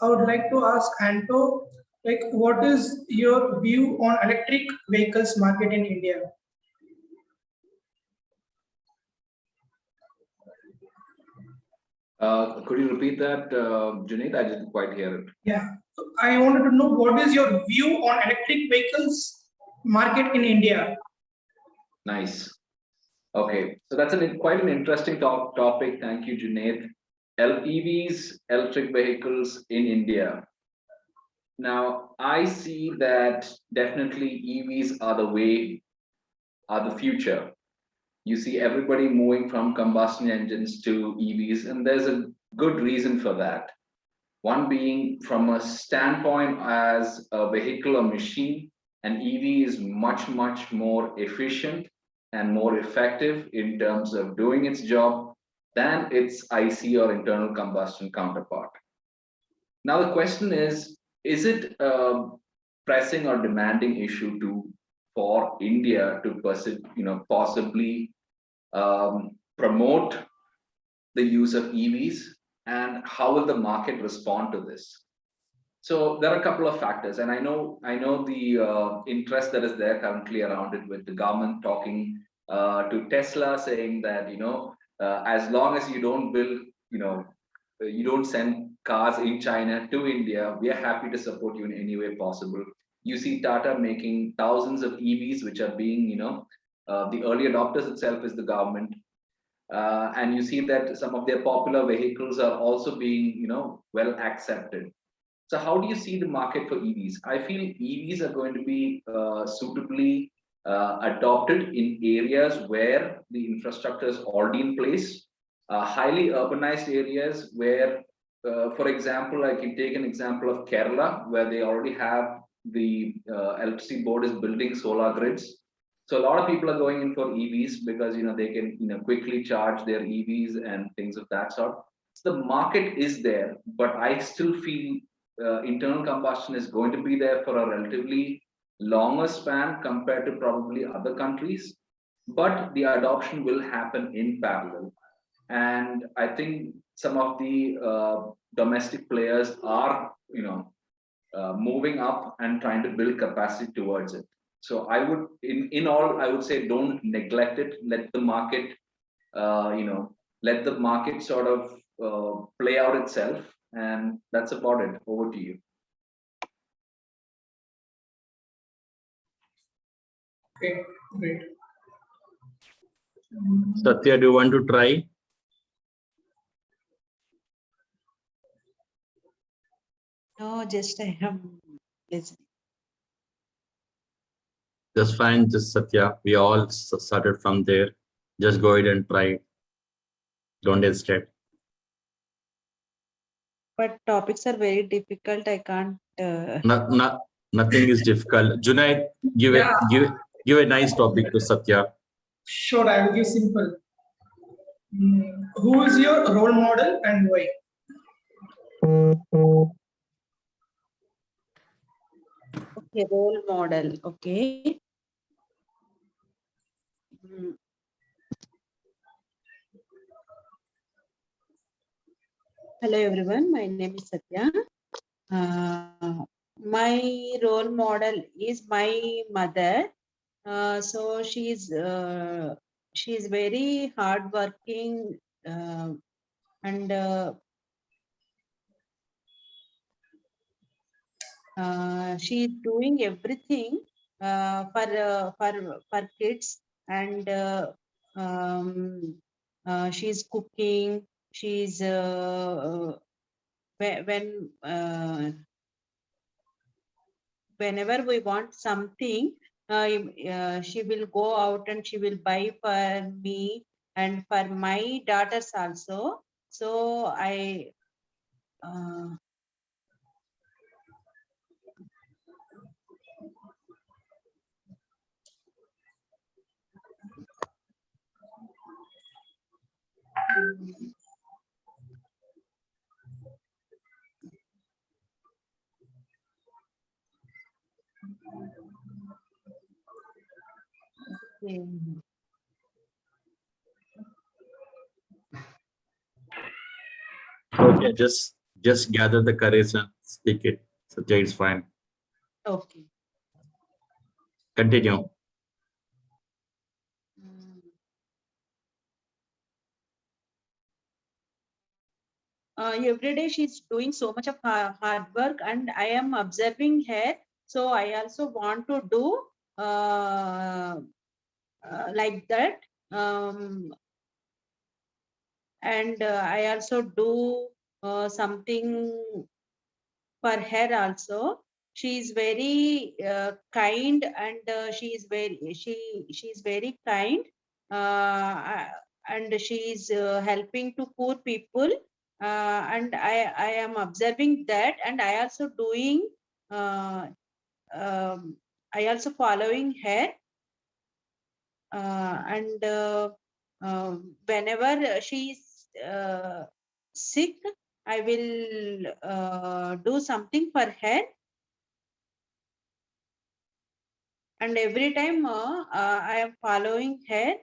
I would like to ask Anto, like, what is your view on electric vehicles market in India? Could you repeat that, Junaid? I didn't quite hear it. Yeah, so I wanted to know what is your view on electric vehicles market in India? Nice. Okay, so that's quite an interesting topic. Thank you, Junaid. EVs, electric vehicles in India. Now, I see that definitely EVs are the way, are the future. You see everybody moving from combustion engines to EVs, and there's a good reason for that. One being from a standpoint as a vehicle or machine, an EV is much, much more efficient and more effective in terms of doing its job than its IC or internal combustion counterpart. Now the question is it a pressing or demanding issue for India to possibly promote the use of EVs, and how will the market respond to this? So there are a couple of factors, and I know the interest that is there currently around it, with the government talking to Tesla, saying that as long as you don't build, you don't send cars in China to India, we are happy to support you in any way possible. You see Tata making thousands of EVs, which are being, the early adopters itself is the government. And you see that some of their popular vehicles are also being, well accepted. So how do you see the market for EVs? I feel EVs are going to be suitably adopted in areas where the infrastructure is already in place, highly urbanized areas where for example, I can take an example of Kerala, where they already have the electricity board is building solar grids. So a lot of people are going in for EVs because they can quickly charge their EVs and things of that sort. So the market is there, but I still feel internal combustion is going to be there for a relatively longer span compared to probably other countries, but the adoption will happen in parallel. And I think some of the domestic players are moving up and trying to build capacity towards it. So I would, in all, I would say don't neglect it. Let the market, let the market sort of play out itself, and that's about it. Over to you. Okay, great. Satya, do you want to try? No, just I am listening. Just fine, just Satya. We all started from there. Just go ahead and try. Don't hesitate. But topics are very difficult. I can't. Nothing is difficult. Junaid, give a nice topic to Satya. Sure, I will give simple. Who is your role model and why? Okay, role model. Okay. Hello everyone, my name is Satya. My role model is my mother. So she's very hardworking and she's doing everything for kids, and she's cooking. She's whenever we want something, she will go out and she will buy for me and for my daughters also. So I Okay, just gather the courage and speak it. Satya, it's fine. Okay. Continue. Every day she's doing so much of hard work, and I am observing her. So I also want to do like that. And I also do something for her also. She is very kind, and she's very kind, and she is helping to poor people, and I am observing that, and I also doing I also following her, and whenever she is sick, I will do something for her. And every time I am following her.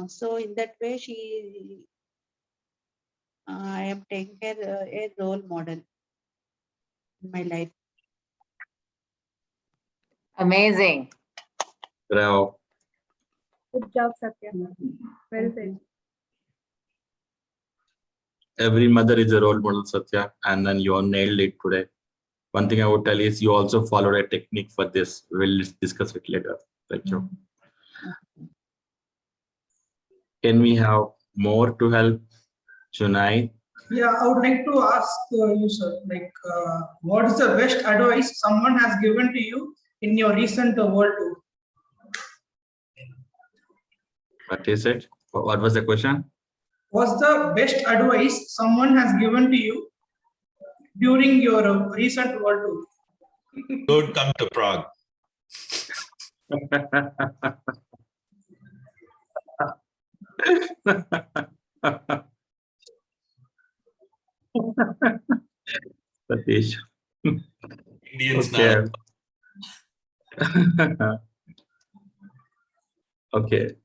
So in that way, I am taking her a role model in my life. Amazing. Bravo. Good job, Satya. Well said. Every mother is a role model, Satya, and then you nailed it today. One thing I would tell is you also followed a technique for this. We'll discuss it later. Thank you. Can we have more to help Junaid? Yeah, I would like to ask you, sir, like, what is the best advice someone has given to you in your recent world tour? What is it? What was the question? What's the best advice someone has given to you during your recent world tour? Don't come to Prague. Satish. Indians Okay. now. Okay.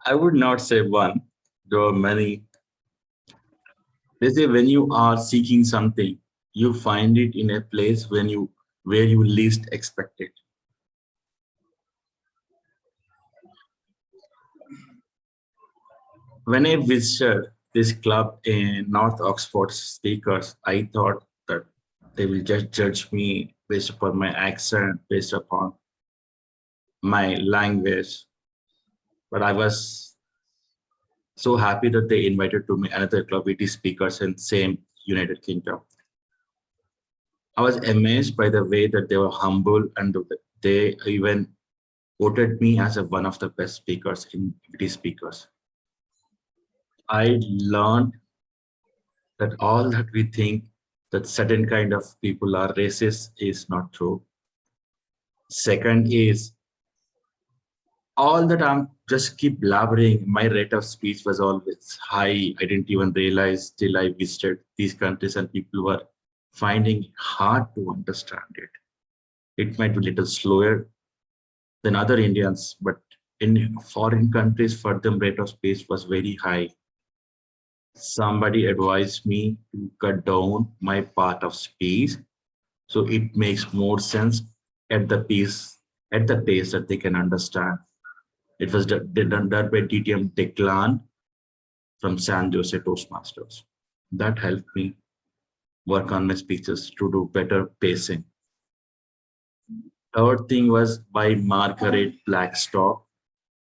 I would not say one. There are many. They say when you are seeking something, you find it in a place where you least expect it. When I visited this club in North Oxford speakers, I thought that they will just judge me based upon my accent, based upon my language. But I was so happy that they invited to me another club with speakers in same United Kingdom. I was amazed by the way that they were humble and they even voted me as one of the best speakers in British speakers. I learned that all that we think that certain kind of people are racist is not true. Second is all that I'm just keep blabbering. My rate of speech was always high. I didn't even realize till I visited these countries and people were finding it hard to understand it. It might be a little slower than other Indians, but in foreign countries, for them, rate of speech was very high. Somebody advised me to cut down my part of speech, so it makes more sense at the pace that they can understand. It was done by DTM Declan from San Jose Toastmasters. That helped me work on my speeches to do better pacing. Third thing was by Margaret Blackstock,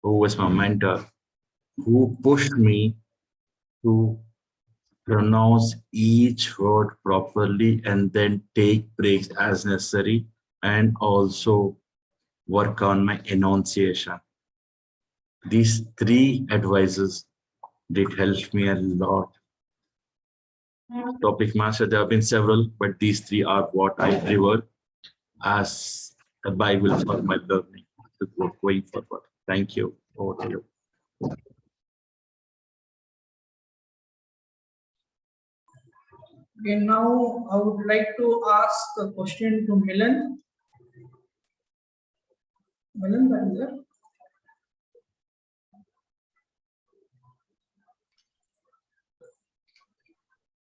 who was my mentor, who pushed me to pronounce each word properly and then take breaks as necessary and also work on my enunciation. These three advices did help me a lot. Topic master, there have been several, but these three are what I revere as the Bible for my learning to go going forward. Thank you. Over to you. Okay, now I would like to ask a question to Milan. Milan, are you there?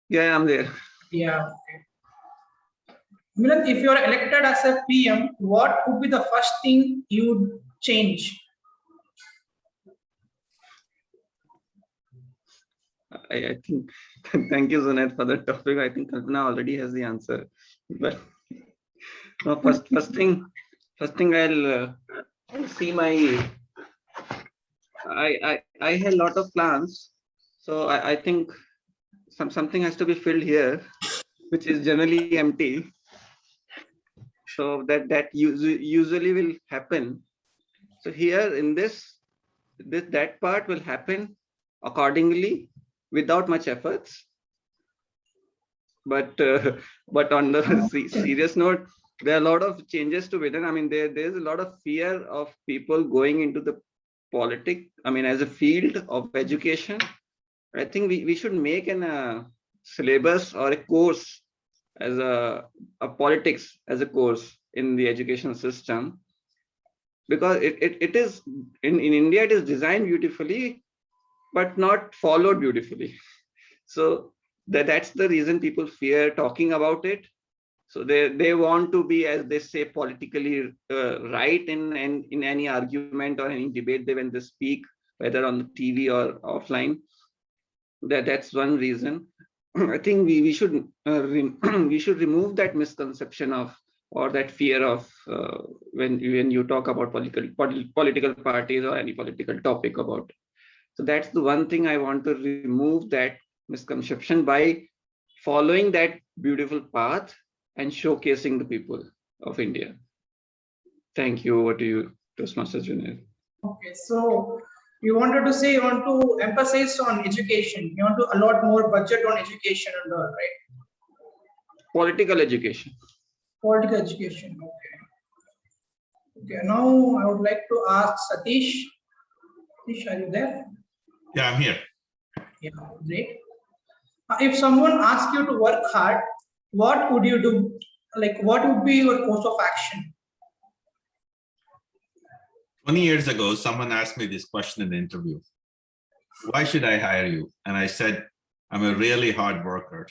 Yeah, I'm there. Yeah. Okay. Milan, if you are elected as a PM, what would be the first thing you would change? I think, thank you, Zunaid, for the topic. I think Kalpana already has the answer. But no, first thing I'll see my. I had a lot of plans, so I think something has to be filled here, which is generally empty. So that usually will happen. So here in that part will happen accordingly without much efforts. But on the serious note, there are a lot of changes to be done. I mean, there's a lot of fear of people going into the politics. I mean, as a field of education, I think we should make a syllabus or a course as a politics as a course in the education system, because it is in India, it is designed beautifully, but not followed beautifully. So that's the reason people fear talking about it. So they want to be, as they say, politically right in any argument or any debate when they speak, whether on the TV or offline. That's one reason. I think we should we should remove that misconception of, or that fear of, when you talk about political parties or any political topic about it. So that's the one thing I want to remove, that misconception, by following that beautiful path and showcasing the people of India. Thank you. Over to you, Toastmaster Junaid. Okay, so You wanted to say you want to emphasize on education. You want to allot more budget on education and all, right? Political education. Political education. Okay. Okay. Now I would like to ask Satish. Satish, are you there? Yeah, I'm here. Yeah, great. If someone asks you to work hard, what would you do? Like, what would be your course of action? 20 years ago, someone asked me this question in the interview. Why should I hire you? And I said, I'm a really hard worker.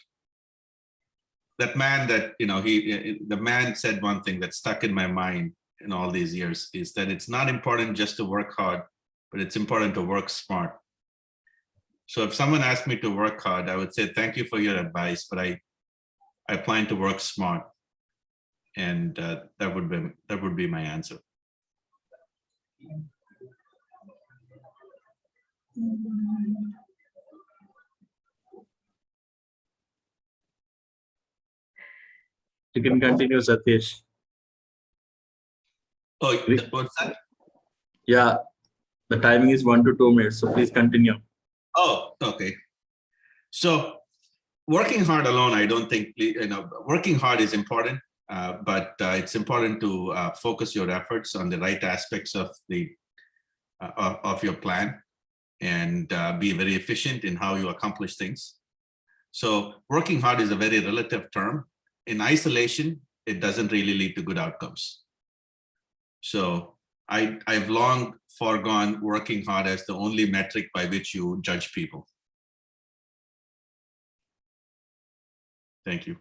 That man that, the man said one thing that stuck in my mind in all these years is that it's not important just to work hard, but it's important to work smart. So if someone asked me to work hard, I would say, thank you for your advice, but I plan to work smart. And that would be my answer. You can continue, Satish. Oh, what's that? Yeah, the timing is 1 to 2 minutes, so please continue. Oh, okay. So working hard alone, I don't think, working hard is important, but it's important to focus your efforts on the right aspects of your plan and be very efficient in how you accomplish things. So working hard is a very relative term. In isolation, it doesn't really lead to good outcomes. So I've long foregone working hard as the only metric by which you judge people. Thank you.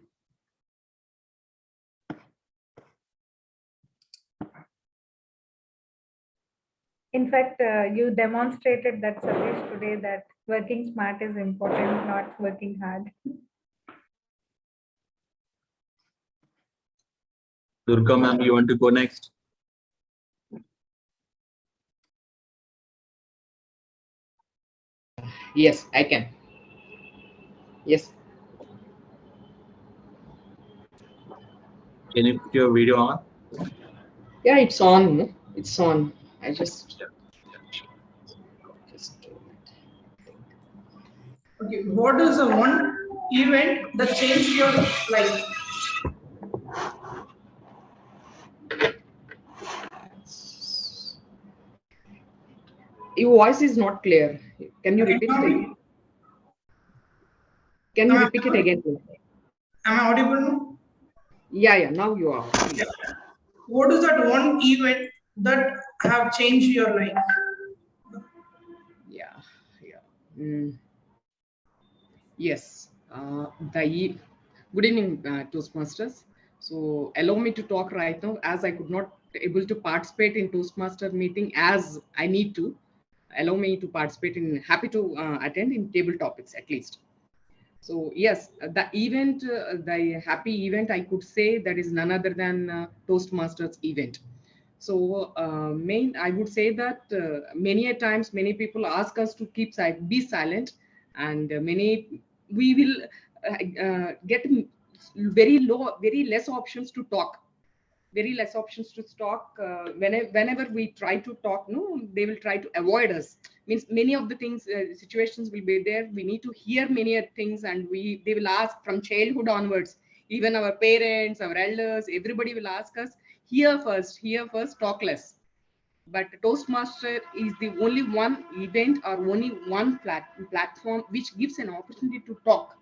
In fact, you demonstrated that, Satish, today, that working smart is important, not working hard. Durga ma'am, you want to go next? Yes, I can. Yes. Can you put your video on? Yeah, it's on. It's on. I just. Okay, what is the one event that changed your life? Your voice is not clear. Can you repeat it again? Can you repeat it again? Am I audible now? Yeah, now you are. Yeah. What is that one event that have changed your life? Yeah. Yes. Good evening, Toastmasters. So allow me to talk right now, as I could not able to participate in Toastmaster meeting as I need to. Allow me to participate in, happy to attend in table topics at least. So yes, the event, the happy event, I could say that is none other than Toastmasters event. So I would say that many a times, many people ask us to keep silent, be silent, and we will get very less options to talk. Very less options to talk. Whenever we try to talk, they will try to avoid us. Means many of the things, situations will be there. We need to hear many things, and they will ask from childhood onwards. Even our parents, our elders, everybody will ask us, hear first, talk less. But Toastmaster is the only one event or only one platform which gives an opportunity to talk,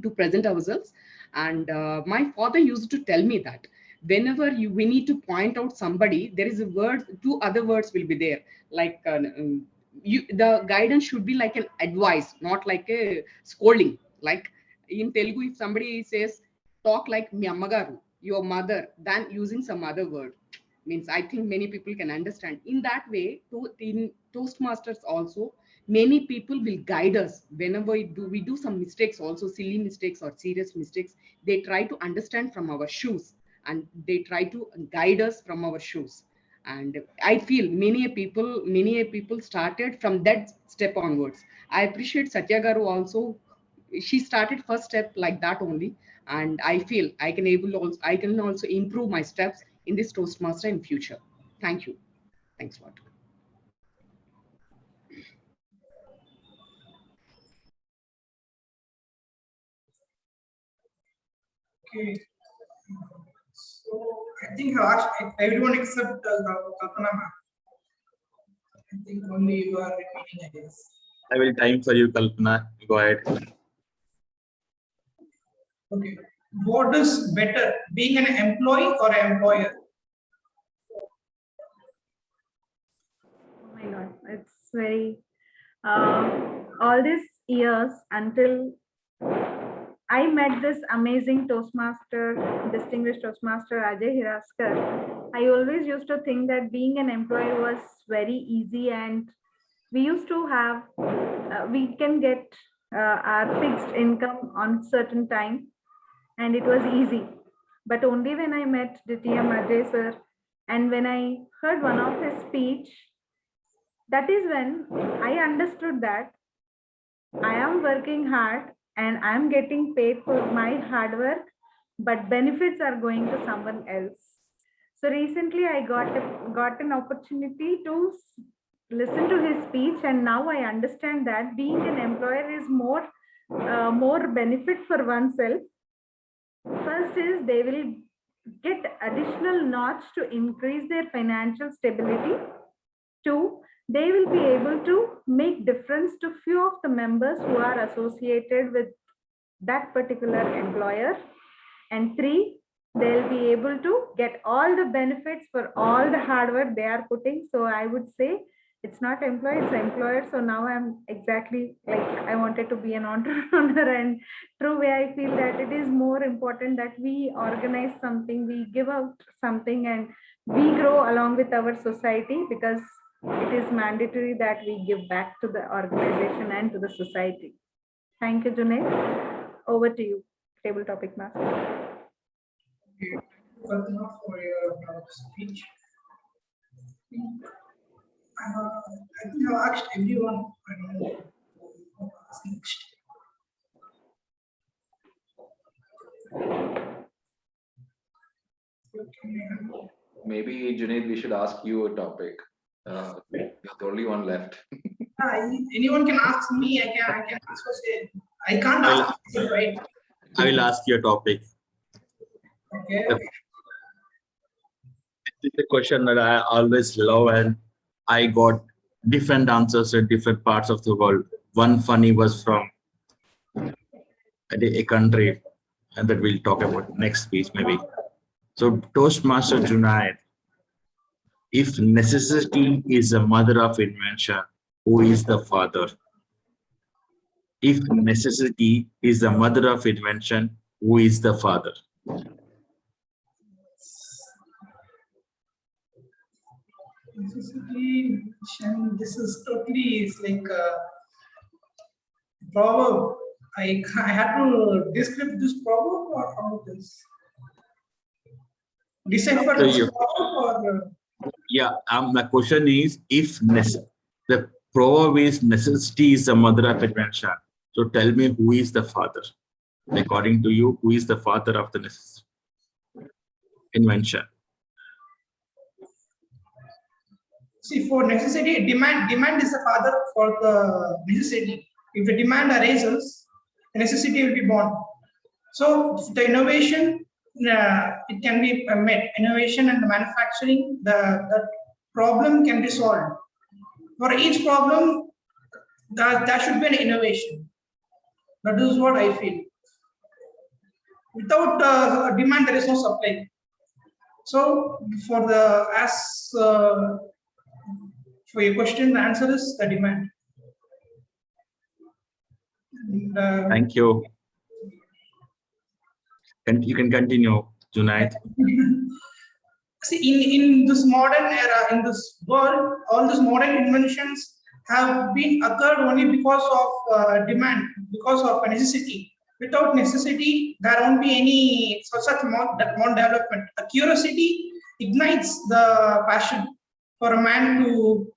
to present ourselves. And my father used to tell me that whenever we need to point out somebody, there is a word, 2 other words will be there. Like the guidance should be like an advice, not like a scolding. Like in Telugu, if somebody says, talk like mi ammagaru, your mother, than using some other word. Means I think many people can understand. In that way, in Toastmasters also, many people will guide us whenever we do some mistakes, also silly mistakes or serious mistakes. They try to understand from our shoes, and they try to guide us from our shoes. And I feel many people started from that step onwards. I appreciate Satya Garu also. She started first step like that only, and I feel I can also improve my steps in this Toastmaster in future. Thank you. Thanks a lot. Okay. So I think I asked everyone except Kalpana ma'am. I think only you are repeating, I guess. I will time for you, Kalpana. Go ahead. Okay. What is better, being an employee or an employer? Oh my God, it's very, all these years until I met this amazing Toastmaster, distinguished Toastmaster Ajay Hiraskar. I always used to think that being an employee was very easy, and we used to have, we can get our fixed income on certain time, and it was easy. But only when I met DTM Ajay sir, and when I heard one of his speech, that is when I understood that I am working hard and I am getting paid for my hard work, but benefits are going to someone else. So recently I got an opportunity to listen to his speech, and now I understand that being an employer is more benefit for oneself. First is they will get additional notch to increase their financial stability. Two, they will be able to make difference to few of the members who are associated with that particular employer. And three, they'll be able to get all the benefits for all the hard work they are putting. So I would say it's not employee, it's employer. So now I'm exactly like I wanted to be an entrepreneur, and true way I feel that it is more important that we organize something, we give out something, and we grow along with our society, because it is mandatory that we give back to the organization and to the society. Thank you, Junaid. Over to you, table topic master. Okay. Kalpana, for your speech. I think I've asked everyone. I don't know what to ask next. Maybe Junaid, we should ask you a topic. You're the only one left. Anyone can ask me. I can ask for say. I can't ask myself, right? I will ask you a topic. Okay. It's a question that I always love, and I got different answers in different parts of the world. One funny was from a country, and that we'll talk about next speech maybe. So Toastmaster Junaid, if necessity is the mother of invention, who is the father? If necessity is the mother of invention, who is the father? Necessity, this is totally is like a proverb. I had to describe this proverb or how this decipher So this you, proverb or yeah, my question is, if the proverb is necessity is the mother of invention, so tell me who is the father? According to you, who is the father of the necessity? Invention. see, for necessity, demand is the father for the necessity. If the demand arises, the necessity will be born. So the innovation, it can be met. Innovation and the manufacturing, the problem can be solved. For each problem, there should be an innovation. That is what I feel. Without demand, there is no supply. So for the for your question, the answer is the demand. And, Thank you. And you can continue, Junaid. See, in this modern era, in this world, all these modern inventions have been occurred only because of demand, because of necessity. Without necessity, there won't be any such more development. A curiosity ignites the passion for a man to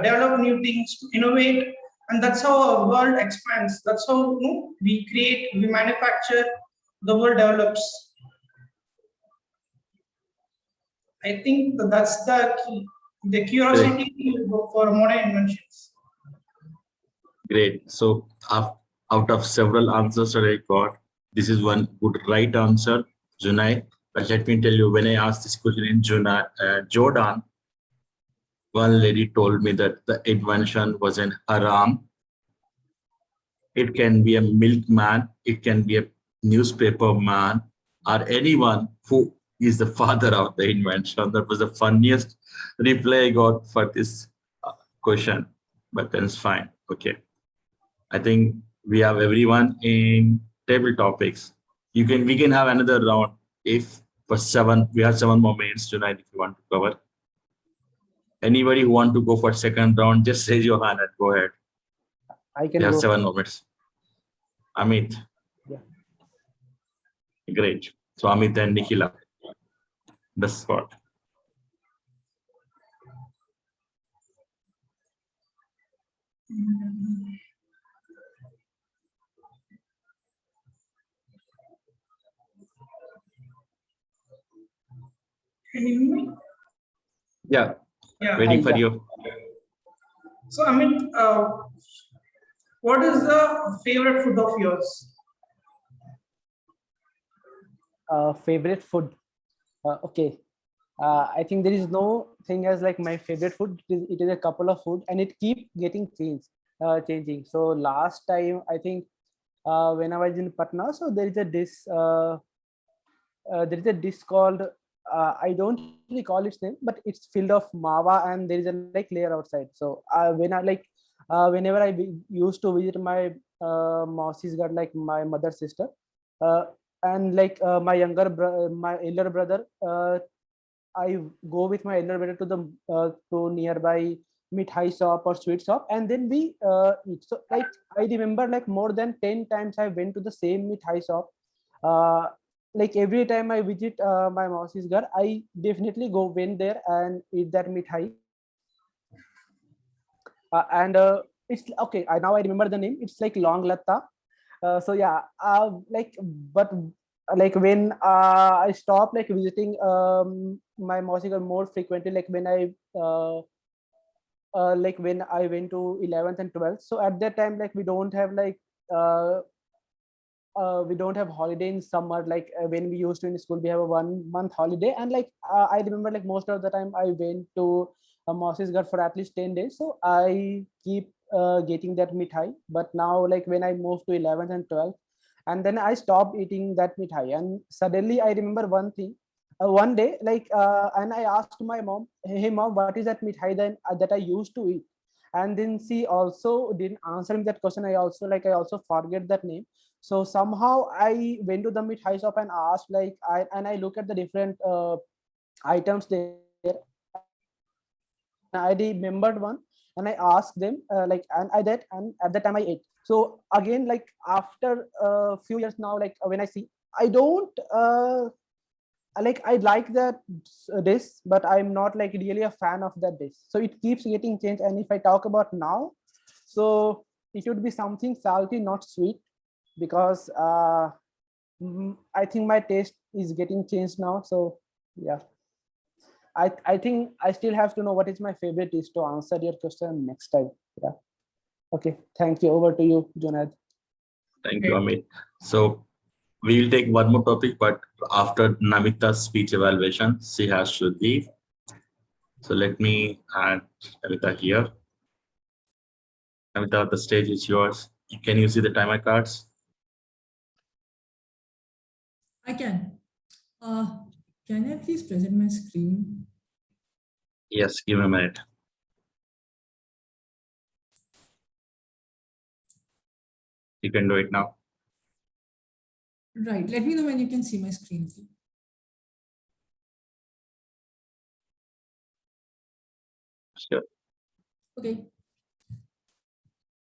develop new things, to innovate, and that's how our world expands. That's how we create, we manufacture, the world develops. I think that's the key, the curiosity for modern inventions. Great. So out of several answers that I got, this is one good right answer. Junaid, but let me tell you, when I asked this question in Jordan, one lady told me that the invention was an haram. It can be a milkman, it can be a newspaper man, or anyone who is the father of the invention. That was the funniest reply I got for this question, but then it's fine. Okay. I think we have everyone in table topics. We can have another round if for 7, we have 7 more minutes tonight if you want to cover. Anybody who want to go for second round, just raise your hand and go ahead. I can We have go. 7 more minutes. Amit. Yeah. Great. So Amit and Nikhila. The spot. Yeah. Yeah. Waiting for Yeah. you. So, what is the favorite food of yours? Favorite food. Okay. I think there is no thing as like my favorite food. It is a couple of food, and it keep getting changing. So last time I think when I was in Patna, so there is a dish called I don't recall its name, but it's filled of mawa and there is a like layer outside. So whenever I used to visit my Mausi's got like my mother's sister, and like my elder brother, I go with my elder brother to the to nearby mithai shop or sweet shop, and then we eat. So like I remember like more than 10 times I went to the same mithai shop. Like every time I visit my Mausi's girl, I definitely went there and eat that mithai. And it's okay. Now I remember the name. It's like long latta. So yeah, like when I stopped like visiting my Mausi girl more frequently, like when I went to 11th and 12th. So at that time, like we don't have holiday in summer like when we used to in school. We have a 1 month holiday, and like I remember like most of the time I went to Mausi's girl for at least 10 days. So I keep getting that mithai. But now like when I moved to 11th and 12th, and then I stopped eating that mithai, and suddenly I remember one thing. One day, like, and I asked my mom, "Hey mom, what is that mithai that I used to eat?" And then she also didn't answer me that question. I also forget that name. So somehow I went to the mithai shop and asked, like, I look at the different items there. I remembered one, and I asked them, and at that time I ate. So again, like after a few years now, like when I see, I don't I like that dish, but I'm not like really a fan of that dish. So it keeps getting changed. And if I talk about now, so it would be something salty, not sweet, because I think my taste is getting changed now. So yeah. I think I still have to know what is my favorite dish to answer your question next time. Yeah. Okay. Thank you. Over to you, Junaid. Thank you, Amit. So we will take one more topic, but after Namita's speech evaluation, she has to leave. So let me add Namita here. Namita, the stage is yours. Can you see the timer cards? I can. Can I please present my screen? Yes, give me a minute. You can do it now. Right. Let me know when you can see my screen. Sure. Okay.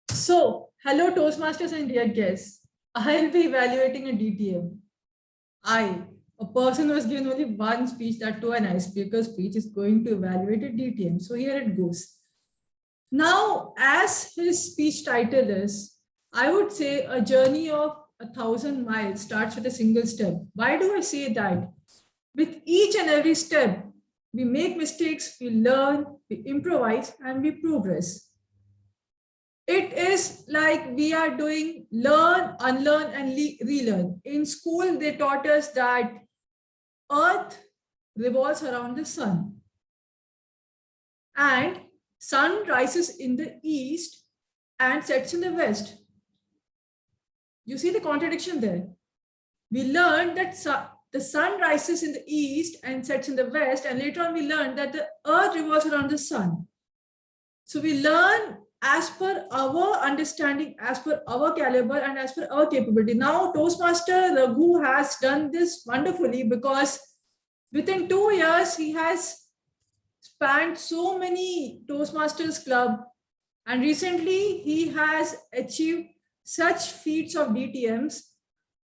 So, hello Toastmasters and dear guests. I'll be evaluating a DTM. A person who has given only one speech, that to an icebreaker speech, is going to evaluate a DTM. So here it goes. Now, as his speech title is, I would say a journey of 1,000 miles starts with a single step. Why do I say that? With each and every step, we make mistakes, we learn, we improvise, and we progress. It is like we are doing learn, unlearn, and relearn. In school, they taught us that Earth revolves around the sun. And sun rises in the east and sets in the west. You see the contradiction there. We learned that the sun rises in the east and sets in the west, and later on we learned that the earth revolves around the sun. So we learn as per our understanding, as per our caliber, and as per our capability. Now Toastmaster Raghu has done this wonderfully, because within 2 years he has spanned so many Toastmasters club, and recently he has achieved such feats of DTMs.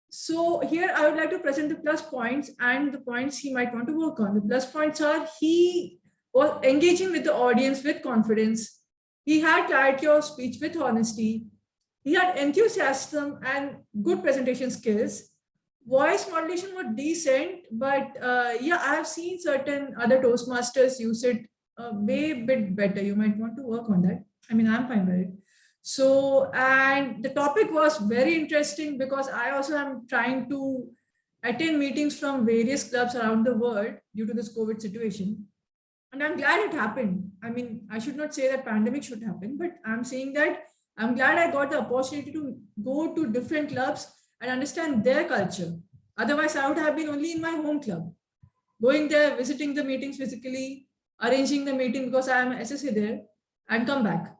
So here I would like to present the plus points and the points he might want to work on. The plus points are: he was engaging with the audience with confidence. He had clarity of speech with honesty. He had enthusiasm and good presentation skills. Voice modulation was decent, but yeah, I have seen certain other Toastmasters use it way bit better. You might want to work on that. I mean, I'm fine with it. So, and the topic was very interesting, because I also am trying to attend meetings from various clubs around the world due to this COVID situation. And I'm glad it happened. I mean, I should not say that pandemic should happen, but I'm saying that I'm glad I got the opportunity to go to different clubs and understand their culture. Otherwise, I would have been only in my home club, going there, visiting the meetings physically, arranging the meeting because I am an SSA there, and come back.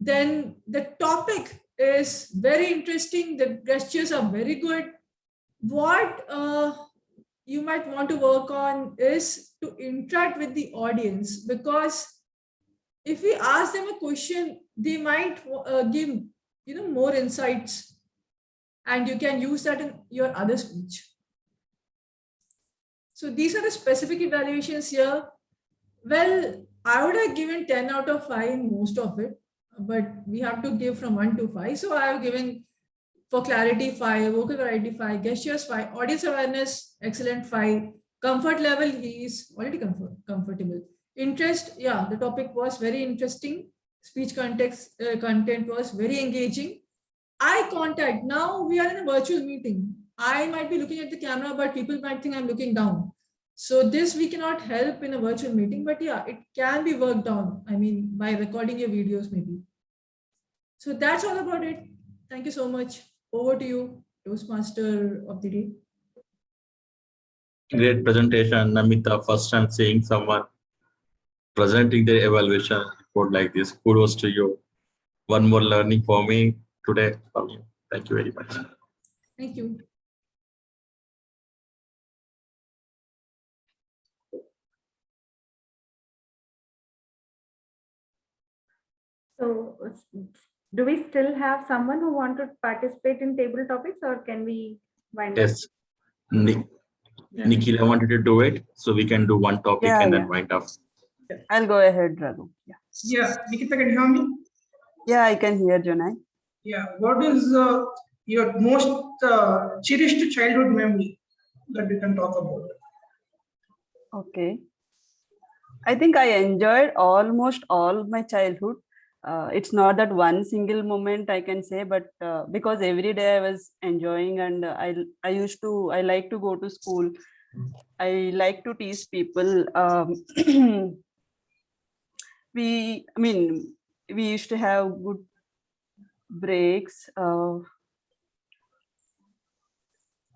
Then the topic is very interesting. The gestures are very good. What you might want to work on is to interact with the audience, because if we ask them a question, they might give more insights, and you can use that in your other speech. So these are the specific evaluations here. Well, I would have given 10 out of 5 in most of it, but we have to give from 1 to 5. So I have given for clarity 5, vocal variety 5, gestures 5, audience awareness excellent 5, comfort level he is already comfortable. Interest, yeah, the topic was very interesting. Speech content was very engaging. Eye contact, now we are in a virtual meeting. I might be looking at the camera, but people might think I'm looking down. So this we cannot help in a virtual meeting, but yeah, it can be worked on. I mean, by recording your videos maybe. So that's all about it. Thank you so much. Over to you, Toastmaster of the day. Great presentation, Namita. First time seeing someone presenting their evaluation report like this. Kudos to you. One more learning for me today from you. Thank you very much. Thank you. So do we still have someone who want to participate in table topics, or can we wind up? Yes. Nikhila wanted to do it, so we can do one topic and then wind up. I'll go ahead, Raghu. Yeah, Nikita, can you hear me? Yeah, I can hear Jonai. Yeah, what is your most cherished childhood memory that we can talk about? Okay. I think I enjoyed almost all my childhood. It's not that one single moment I can say, but because every day I was enjoying, and I like to go to school. I like to tease people. We used to have good breaks.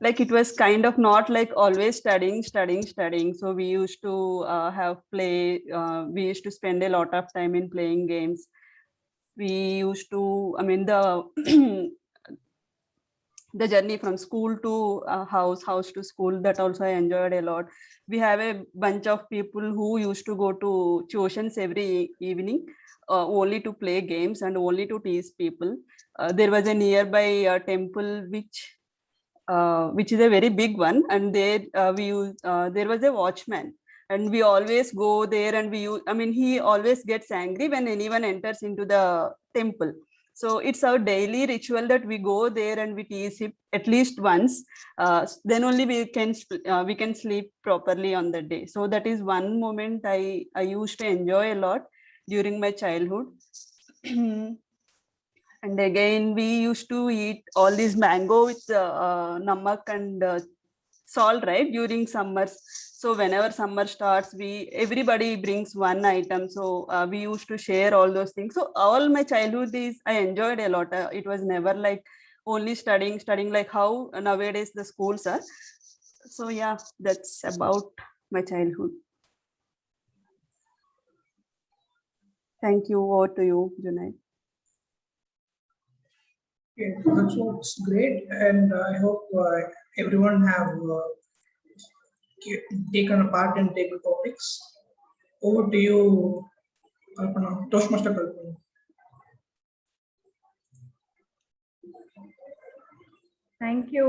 Like it was kind of not like always studying. So we used to have play. We used to spend a lot of time in playing games. We used to, the journey from school to house to school, that also I enjoyed a lot. We have a bunch of people who used to go to tuitions every evening only to play games and only to tease people. There was a nearby temple which is a very big one, and there there was a watchman, and we always go there, and he always gets angry when anyone enters into the temple. So it's our daily ritual that we go there and we tease him at least once. Then only we can sleep properly on the day. So that is one moment I used to enjoy a lot during my childhood. And again, we used to eat all these mango with namak and solved, right, during summers. So whenever summer starts, everybody brings one item. So we used to share all those things. So all my childhood I enjoyed a lot. It was never like only studying like how nowadays the schools are. So yeah, that's about my childhood. Thank you. Over to you, Junaid. Okay, that's great, and I hope everyone have taken a part in table topics. Over to you, Kalpana, Toastmaster Kalpana. Thank you,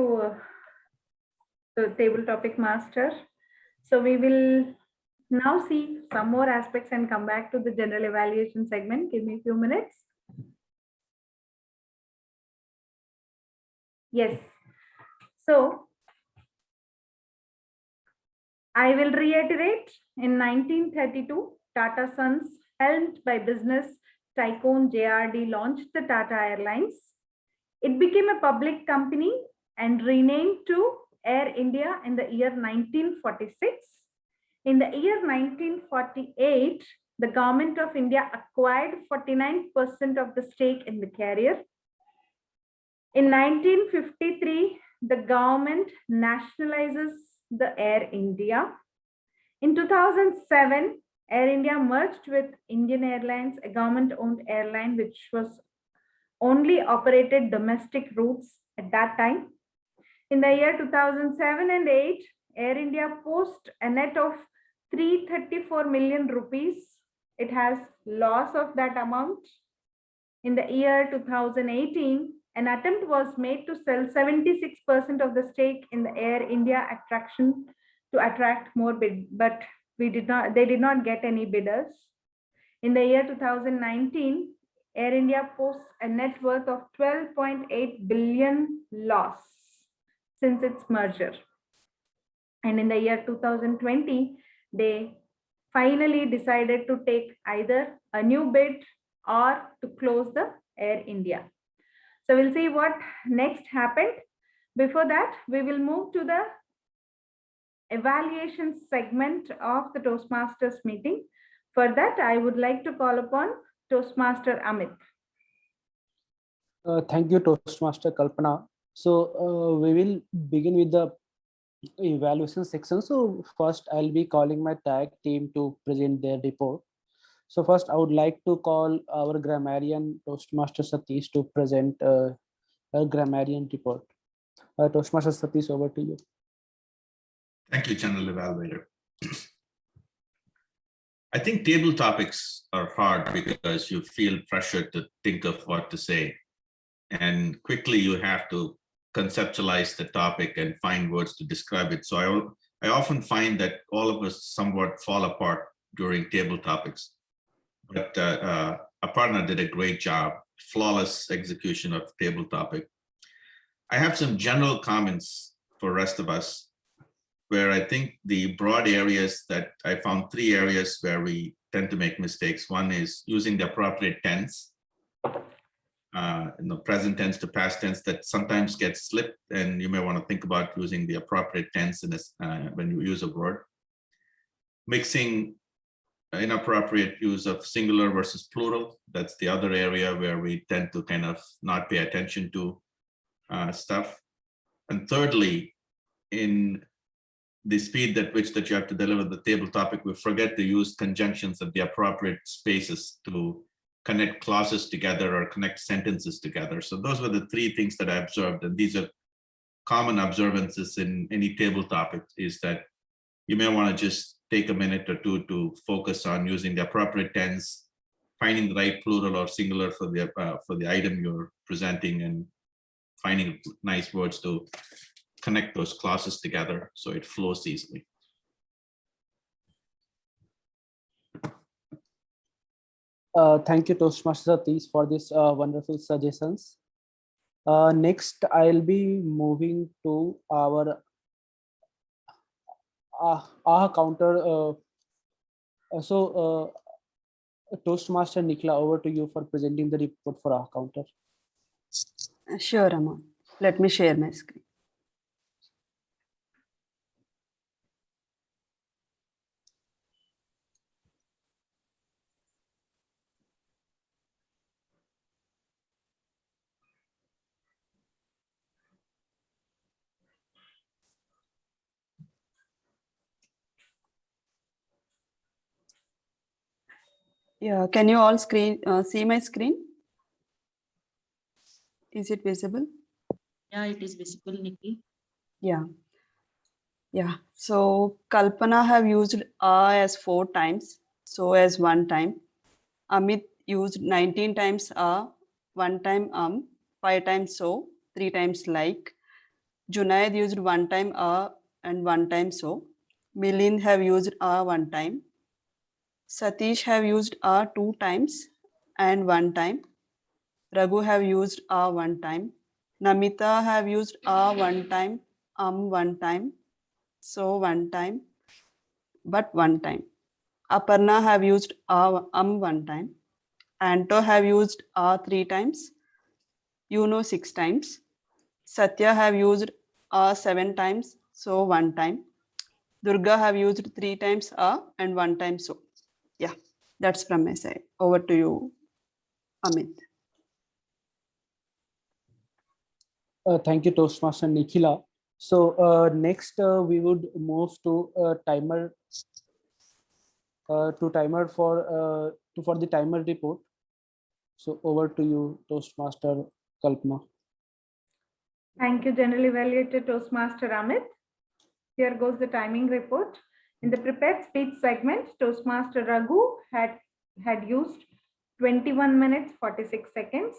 the table topic master. So we will now see some more aspects and come back to the general evaluation segment. Give me a few minutes. Yes. So I will reiterate, in 1932, Tata Sons, helmed by business tycoon JRD, launched the Tata Airlines. It became a public company and renamed to Air India in the year 1946. In the year 1948, the government of India acquired 49% of the stake in the carrier. In 1953, the government nationalizes the Air India. In 2007, Air India merged with Indian Airlines, a government-owned airline which was only operated domestic routes at that time. In the year 2007 and 8, Air India post a net of 334 million rupees. It has loss of that amount. In the year 2018, an attempt was made to sell 76% of the stake in the Air India attraction to attract more bid, but they did not get any bidders. In the year 2019, Air India posts a net worth of 12.8 billion loss since its merger. And in the year 2020, they finally decided to take either a new bid or to close the Air India. So we'll see what next happened. Before that, we will move to the evaluation segment of the Toastmasters meeting. For that, I would like to call upon Toastmaster Amit. Thank you, Toastmaster Kalpana. So we will begin with the evaluation section. So first, I'll be calling my tag team to present their report. So first, I would like to call our grammarian Toastmaster Satish to present a grammarian report. Toastmaster Satish, over to you. Thank you, General Evaluator. I think table topics are hard because you feel pressure to think of what to say. And quickly you have to conceptualize the topic and find words to describe it. So I often find that all of us somewhat fall apart during table topics. But Aparna did a great job, flawless execution of the table topic. I have some general comments for the rest of us, where I think the broad areas that I found 3 areas where we tend to make mistakes. One is using the appropriate tense, in the present tense to past tense, that sometimes gets slipped, and you may want to think about using the appropriate tense in this, when you use a word. Mixing inappropriate use of singular versus plural. That's the other area where we tend to kind of not pay attention to stuff. And thirdly, in the speed at which that you have to deliver the table topic, we forget to use conjunctions at the appropriate spaces to connect clauses together or connect sentences together. So those were the 3 things that I observed, and these are common observances in any table topic, is that you may want to just take a minute or 2 to focus on using the appropriate tense, finding the right plural or singular for the item you're presenting, and finding nice words to connect those clauses together so it flows easily. Thank you, Toastmaster Satish, for these wonderful suggestions. Next, I'll be moving to our counter. Toastmaster Nikla, over to you for presenting the report for our counter. Sure, Amma. Let me share my screen. Yeah, can you all see my screen? Is it visible? Yeah, it is visible, Nikki. Yeah. Yeah. So Kalpana have used as 4 times, so as 1 time. Amit used 19 times 1 time 5 times so, 3 times like. Junaid used 1 time and 1 time so. Milind have used 1 time. Satish have used 2 times and 1 time. Raghu have used 1 time. Namita have used 1 time, 1 time, so 1 time, but 1 time. Aparna have used 1 time. Anto have used 3 times. 6 times. Satya have used 7 times, so 1 time. Durga have used 3 times and 1 time so. Yeah, that's from my side. Over to you, Amit. Thank you, Toastmaster Nikhila. So next we would move to timer for the timer report. So over to you, Toastmaster Kalpana. Thank you, General Evaluator Toastmaster Amit. Here goes the timing report. In the prepared speech segment, Toastmaster Raghu had used 21 minutes 46 seconds.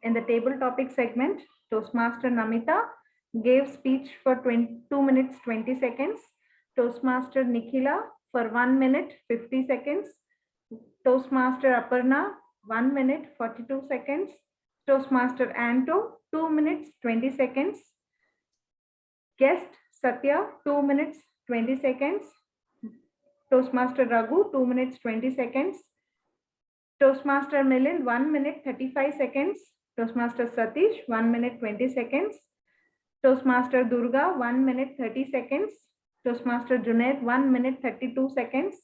In the table topic segment, Toastmaster Namita gave speech for 2 minutes 20 seconds. Toastmaster Nikhila for 1 minute 50 seconds. Toastmaster Aparna 1 minute 42 seconds. Toastmaster Anto 2 minutes 20 seconds. Guest Satya 2 minutes 20 seconds. Toastmaster Raghu 2 minutes 20 seconds. Toastmaster Milind 1 minute 35 seconds. Toastmaster Satish 1 minute 20 seconds. Toastmaster Durga 1 minute 30 seconds. Toastmaster Junaid 1 minute 32 seconds.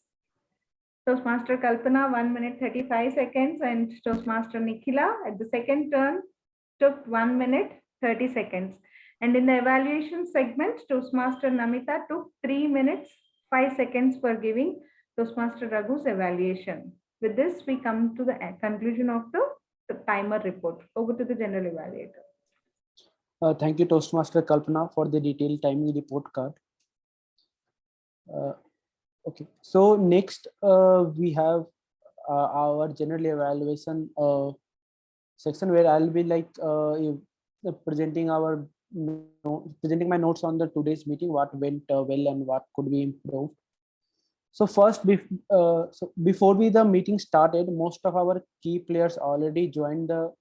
Toastmaster Kalpana 1 minute 35 seconds, and Toastmaster Nikhila at the second turn took 1 minute 30 seconds. And in the evaluation segment, Toastmaster Namita took 3 minutes 5 seconds for giving Toastmaster Raghu's evaluation. With this, we come to the conclusion of the timer report. Over to the general evaluator. Thank you, Toastmaster Kalpana, for the detailed timing report card. Okay, so next we have our general evaluation section, where I'll be like presenting my notes on the today's meeting, what went well and what could be improved. So first, before the meeting started, most of our key players already joined the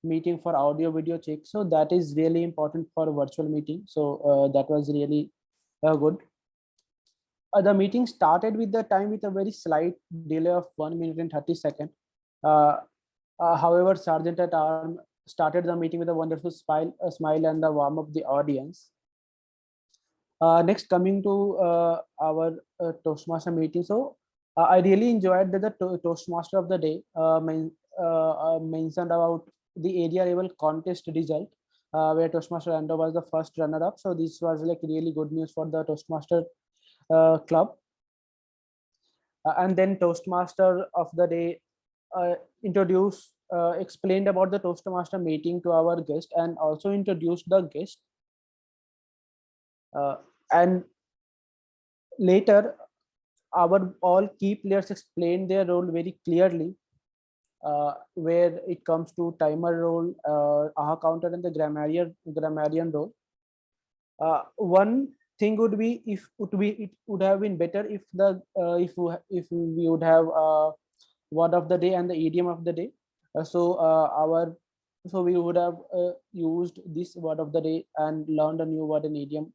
meeting for audio video check. So that is really important for a virtual meeting. So that was really good. The meeting started with the time with a very slight delay of 1 minute and 30 seconds. However, Sergeant at Arm started the meeting with a wonderful smile and the warm up the audience. Next, coming to our Toastmaster meeting. So I really enjoyed that the Toastmaster of the day mentioned about the area level contest result, where Toastmaster Ando was the first runner up. So this was like really good news for the Toastmaster club. And then Toastmaster of the day explained about the Toastmaster meeting to our guest and also introduced the guest. And later, our all key players explained their role very clearly, where it comes to timer role, AHA counter, and the grammarian role. One thing would be it would have been better if if we would have word of the day and the idiom of the day. So we would have used this word of the day and learned a new word and idiom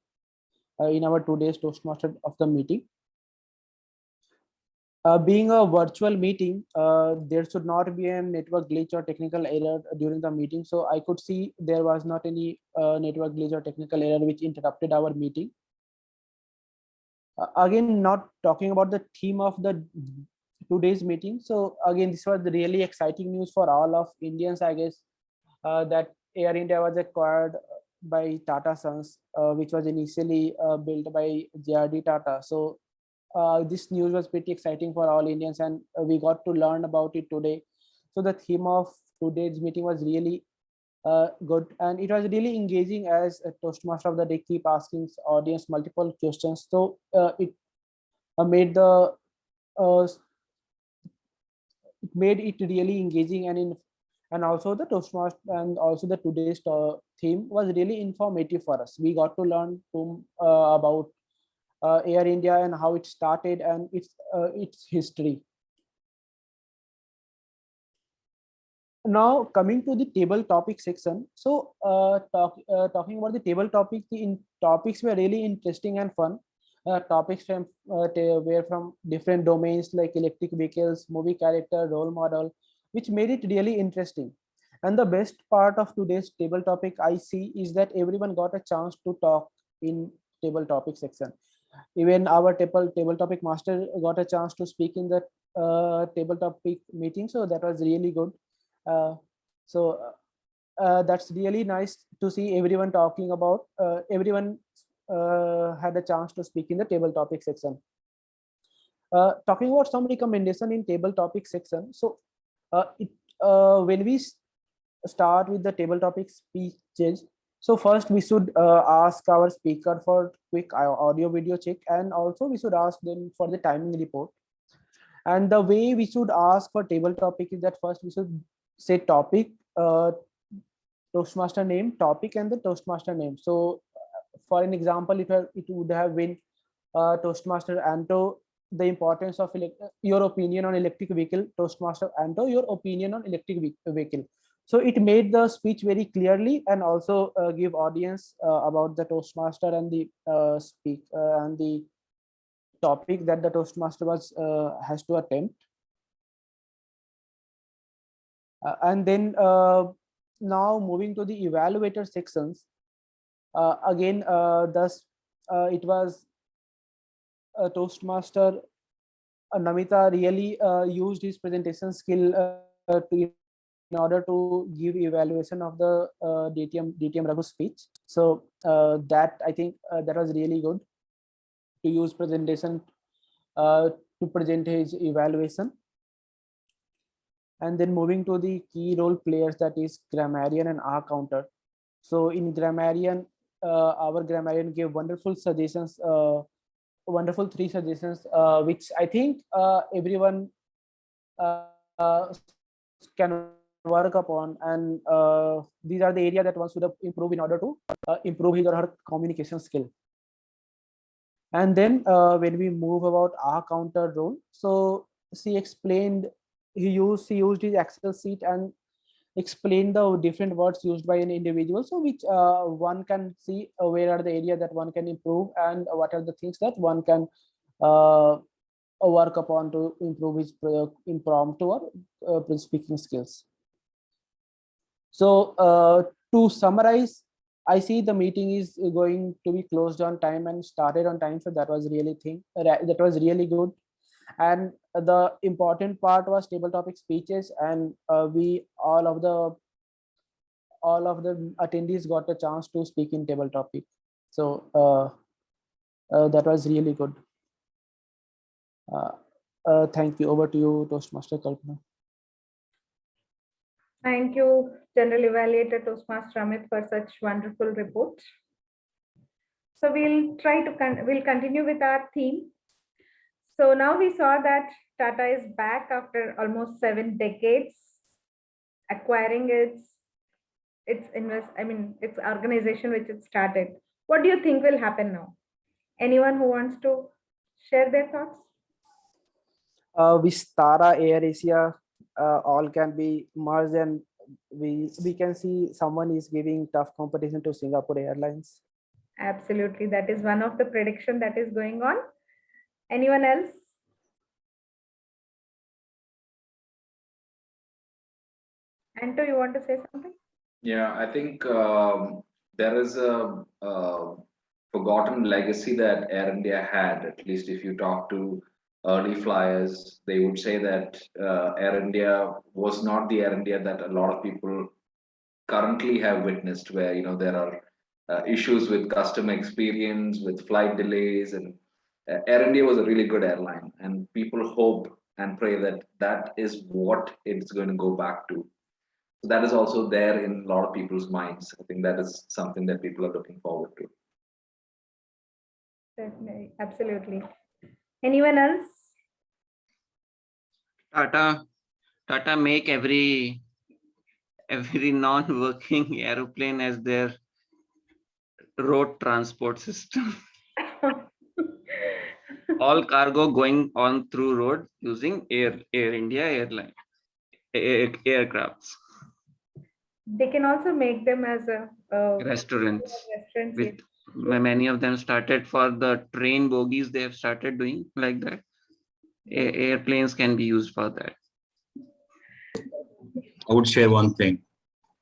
in our today's Toastmaster of the meeting. Being a virtual meeting, there should not be a network glitch or technical error during the meeting. So I could see there was not any network glitch or technical error which interrupted our meeting. Again, not talking about the theme of the today's meeting. So again, this was really exciting news for all of Indians, I guess, that Air India was acquired by Tata Sons, which was initially built by JRD Tata. So this news was pretty exciting for all Indians, and we got to learn about it today. So the theme of today's meeting was really good, and it was really engaging as a Toastmaster of the day keep asking audience multiple questions. So it made the it made it really engaging, and also the Toastmaster and also the today's theme was really informative for us. We got to learn about Air India and how it started and its history. Now coming to the table topic section. So talking about the table topic, the topics were really interesting and fun. Topics from were from different domains like electric vehicles, movie character, role model, which made it really interesting. And the best part of today's table topic I see is that everyone got a chance to talk in table topic section. Even our table topic master got a chance to speak in the table topic meeting, so that was really good. That's really nice to see everyone talking about. Everyone had a chance to speak in the table topic section. Talking about some recommendation in table topic section. So when we start with the table topic speeches, so first we should ask our speaker for quick audio video check, and also we should ask them for the timing report. And the way we should ask for table topic is that first we should say topic, Toastmaster name, topic, and the Toastmaster name. So for an example, it would have been Toastmaster Anto, the importance of your opinion on electric vehicle, Toastmaster Anto, your opinion on electric vehicle. So it made the speech very clearly, and also give audience about the Toastmaster and the and the topic that the Toastmaster has to attempt. And then now moving to the evaluator sections. Again, it was Toastmaster Namita really used his presentation skill in order to give evaluation of the DTM Raghu speech. So that I think that was really good to use presentation to present his evaluation. And then moving to the key role players, that is grammarian and R counter. So in grammarian, our grammarian gave wonderful suggestions, wonderful 3 suggestions, which I think everyone can work upon, and these are the area that one should improve in order to improve his or her communication skill. And then when we move about R counter role, so she explained, he used his Excel sheet and explained the different words used by an individual, so which one can see where are the area that one can improve, and what are the things that one can work upon to improve his impromptu or speaking skills. So to summarize, I see the meeting is going to be closed on time and started on time, so that was really good. And the important part was table topic speeches, and all of the attendees got a chance to speak in table topic. So that was really good. Thank you. Over to you, Toastmaster Kalpana. Thank you, General Evaluator Toastmaster Amit, for such wonderful report. So we'll continue with our theme. So now we saw that Tata is back after almost 7 decades, acquiring its organization which it started. What do you think will happen now? Anyone who wants to share their thoughts? Vistara, Air Asia, all can be merged, and we can see someone is giving tough competition to Singapore Airlines. Absolutely, that is one of the prediction that is going on. Anyone else? Anto, you want to say something? Yeah, I think there is a forgotten legacy that Air India had. At least if you talk to early flyers, they would say that Air India was not the Air India that a lot of people currently have witnessed, where there are issues with customer experience, with flight delays, and Air India was a really good airline, and people hope and pray that that is what it's going to go back to. So that is also there in a lot of people's minds. I think that is something that people are looking forward to. Definitely, absolutely. Anyone else? Tata make every non-working aeroplane as their road transport system. All cargo going on through road using Air India aircrafts. They can also make them as a Restaurants. restaurants. With many of them started for the train bogies. They have started doing like that. Airplanes can be used for that. I would share one thing.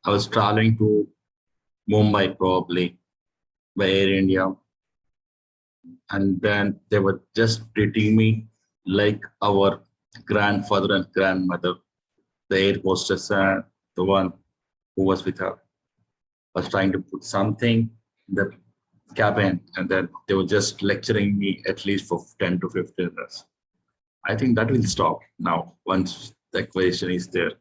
I was traveling to Mumbai probably by Air India, and then they were just treating me like our grandfather and grandmother. The air hostess and the one who was with her was trying to put something in the cabin, and then they were just lecturing me at least for 10 to 15 minutes. I think that will stop now once the acquisition is there.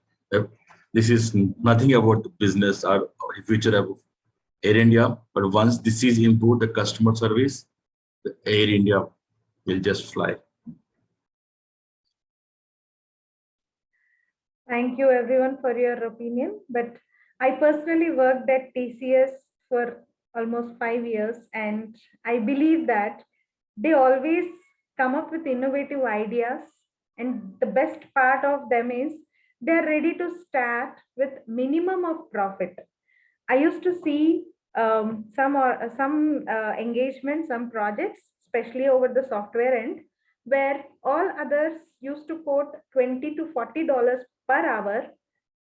This is nothing about the business or future of Air India, but once this is improved the customer service, the Air India will just fly. Thank you everyone for your opinion. But I personally worked at TCS for almost 5 years, and I believe that they always come up with innovative ideas. And the best part of them is they're ready to start with minimum of profit. I used to see some engagements, some projects, especially over the software end, where all others used to quote $20 to $40 per hour.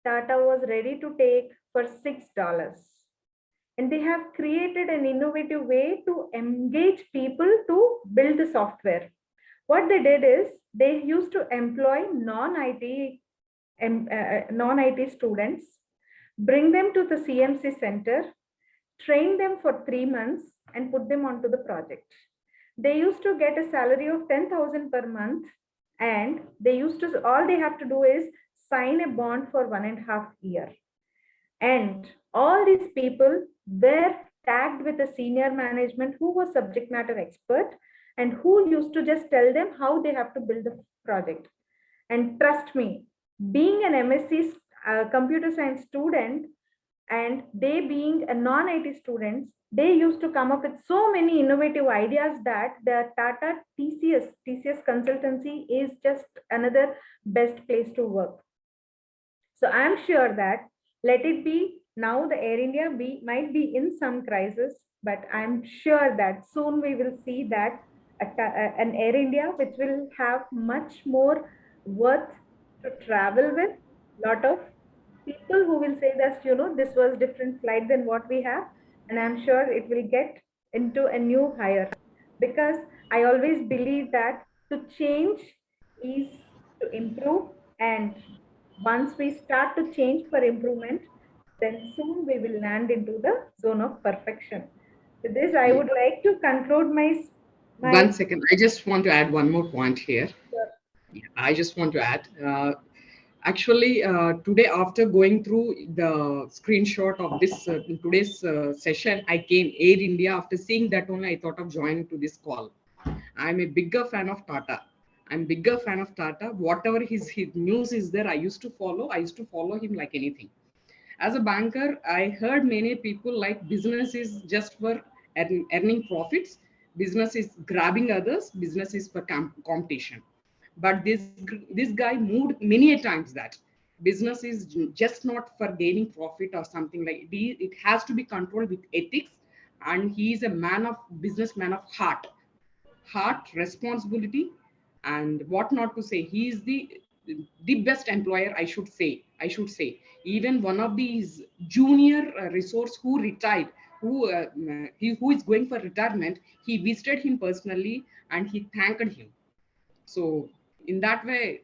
Tata was ready to take for $6. And they have created an innovative way to engage people to build the software. What they did is they used to employ non-IT students, bring them to the CMC center, train them for 3 months, and put them onto the project. They used to get a salary of 10,000 per month, and all they have to do is sign a bond for 1.5 years. And all these people were tagged with a senior management who was subject matter expert and who used to just tell them how they have to build the project. And trust me, being an MSc computer science student and they being a non-IT students, they used to come up with so many innovative ideas that the Tata TCS consultancy is just another best place to work. So I'm sure that, let it be now, the Air India might be in some crisis, but I'm sure that soon we will see that an Air India which will have much more worth to travel with, lot of people who will say that, this was different flight than what we have. And I'm sure it will get into a new higher, because I always believe that to change is to improve. And once we start to change for improvement, then soon we will land into the zone of perfection. With this, I would like to conclude my 1 second. I just want to add one more point here. Sure. I just want to add, actually, today after going through the screenshot of this in today's session, I came Air India. After seeing that only, I thought of joining to this call. I'm a bigger fan of Tata. I'm bigger fan of Tata. Whatever his news is there, I used to follow him like anything. As a banker, I heard many people like business is just for earning profits. Business is grabbing others. Business is for competition. But this guy moved many a times that business is just not for gaining profit or something like it. It has to be controlled with ethics. And he is a businessman of heart, responsibility, and what not to say. He is the best employer, I should say. Even one of these junior resource who retired, who is going for retirement, he visited him personally and he thanked him. So in that way,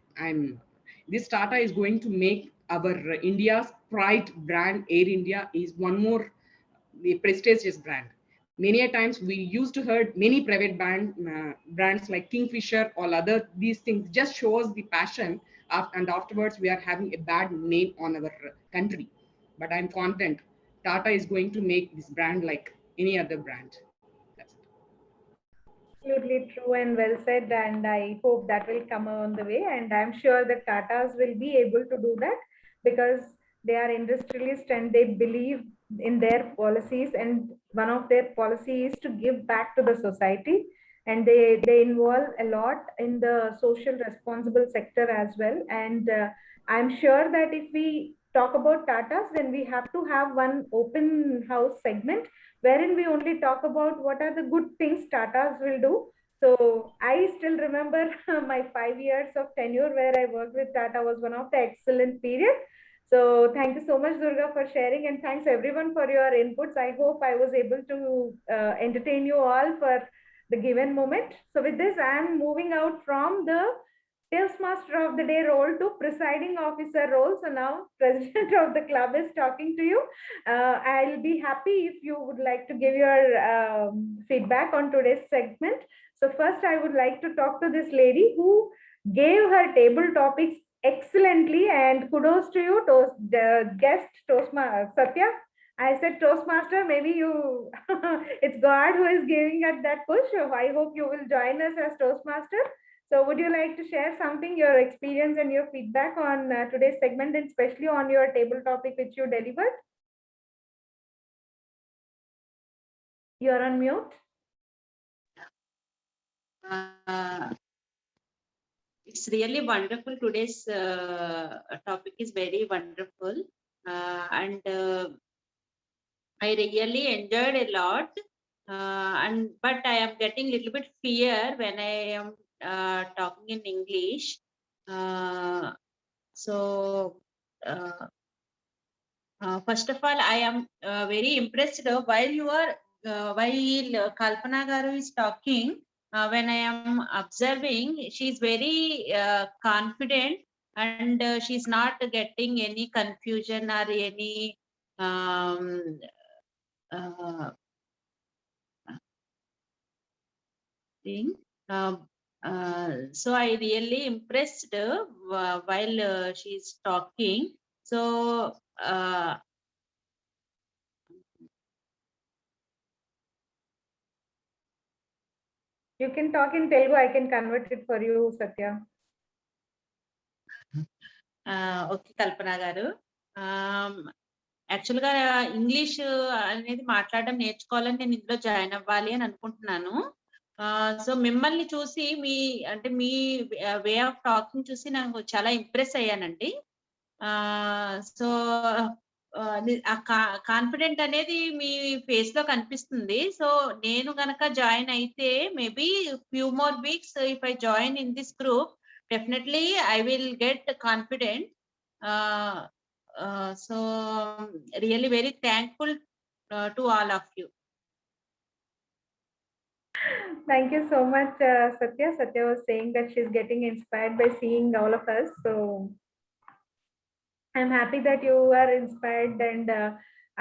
this Tata is going to make our India's pride brand. Air India is one more prestigious brand. Many a times we used to heard many private brands like Kingfisher or other these things just show us the passion and afterwards we are having a bad name on our country. But I'm confident Tata is going to make this brand like any other brand. That's it. Absolutely true and well said, and I hope that will come on the way. And I'm sure that Tatas will be able to do that because they are industrialists and they believe in their policies. And one of their policies is to give back to the society, and they involve a lot in the social responsible sector as well. And I'm sure that if we talk about Tatas, then we have to have one open house segment wherein we only talk about what are the good things Tatas will do. So I still remember my 5 years of tenure where I worked with Tata was one of the excellent period. So thank you so much, Durga, for sharing, and thanks everyone for your inputs. I hope I was able to entertain you all for the given moment. So with this, I am moving out from the Toastmaster of the Day role to presiding officer role. So now president of the club is talking to you. I'll be happy if you would like to give your feedback on today's segment. So first I would like to talk to this lady who gave her table topics excellently, and kudos to you, the guest Toastmaster Satya. I said Toastmaster, maybe you, it's God who is giving us that push. So I hope you will join us as Toastmaster. So would you like to share something, your experience and your feedback on today's segment, and especially on your table topic which you delivered? You're on mute. It's really wonderful. Today's topic is very wonderful. And I really enjoyed a lot. But I am getting a little bit fear when I am talking in English. First of all, I am very impressed while you are while Kalpana Garu is talking. When I am observing, she is very confident, and she's not getting any confusion or any thing. So I really impressed while she's talking. So you can talk in Telugu. I can convert it for you, Satya. Okay, Kalpana garu. Actually గా English అనేది మాట్లాడడం నేర్చుకోవాలని నేను ఇందులో join అవ్వాలి అని అనుకుంటున్నాను. So మిమ్మల్ని చూసి మీ వే ఆఫ్ టాకింగ్ చూసి నాకు చాలా ఇంప్రెస్ అయ్యానండి. సో కాన్ఫిడెంట్ అనేది మీ ఫేస్ లో కనిపిస్తుంది. సో నేను గనక జాయిన్ అయితే maybe few more weeks if I join in this group, definitely I will get confident. So really very thankful to all of you. Thank you so much, Satya. Satya was saying that she's getting inspired by seeing all of us. So I'm happy that you are inspired, and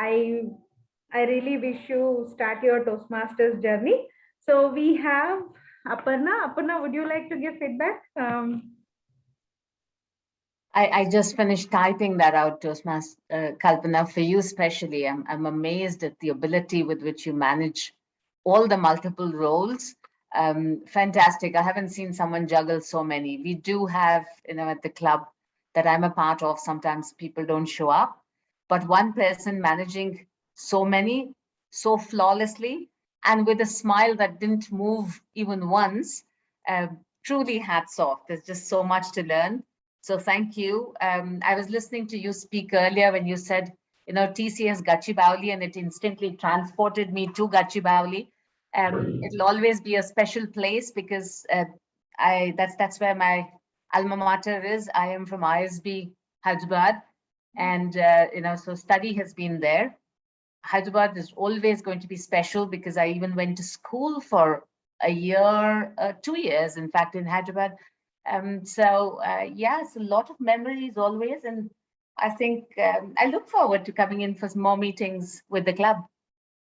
I really wish you start your Toastmasters journey. So we have Aparna. Aparna, would you like to give feedback? I just finished typing that out, Toastmaster Kalpana, for you especially. I'm amazed at the ability with which you manage all the multiple roles. Fantastic. I haven't seen someone juggle so many. We do have, at the club that I'm a part of, sometimes people don't show up, but one person managing so many, so flawlessly, and with a smile that didn't move even once, truly hats off. There's just so much to learn. So thank you. I was listening to you speak earlier when you said, TCS Gachibowli, and it instantly transported me to Gachibowli. It'll always be a special place because that's where my alma mater is. I am from ISB Hyderabad, and so study has been there. Hyderabad is always going to be special because I even went to school for a year, 2 years, in fact, in Hyderabad. Yes, a lot of memories always, and I think I look forward to coming in for some more meetings with the club.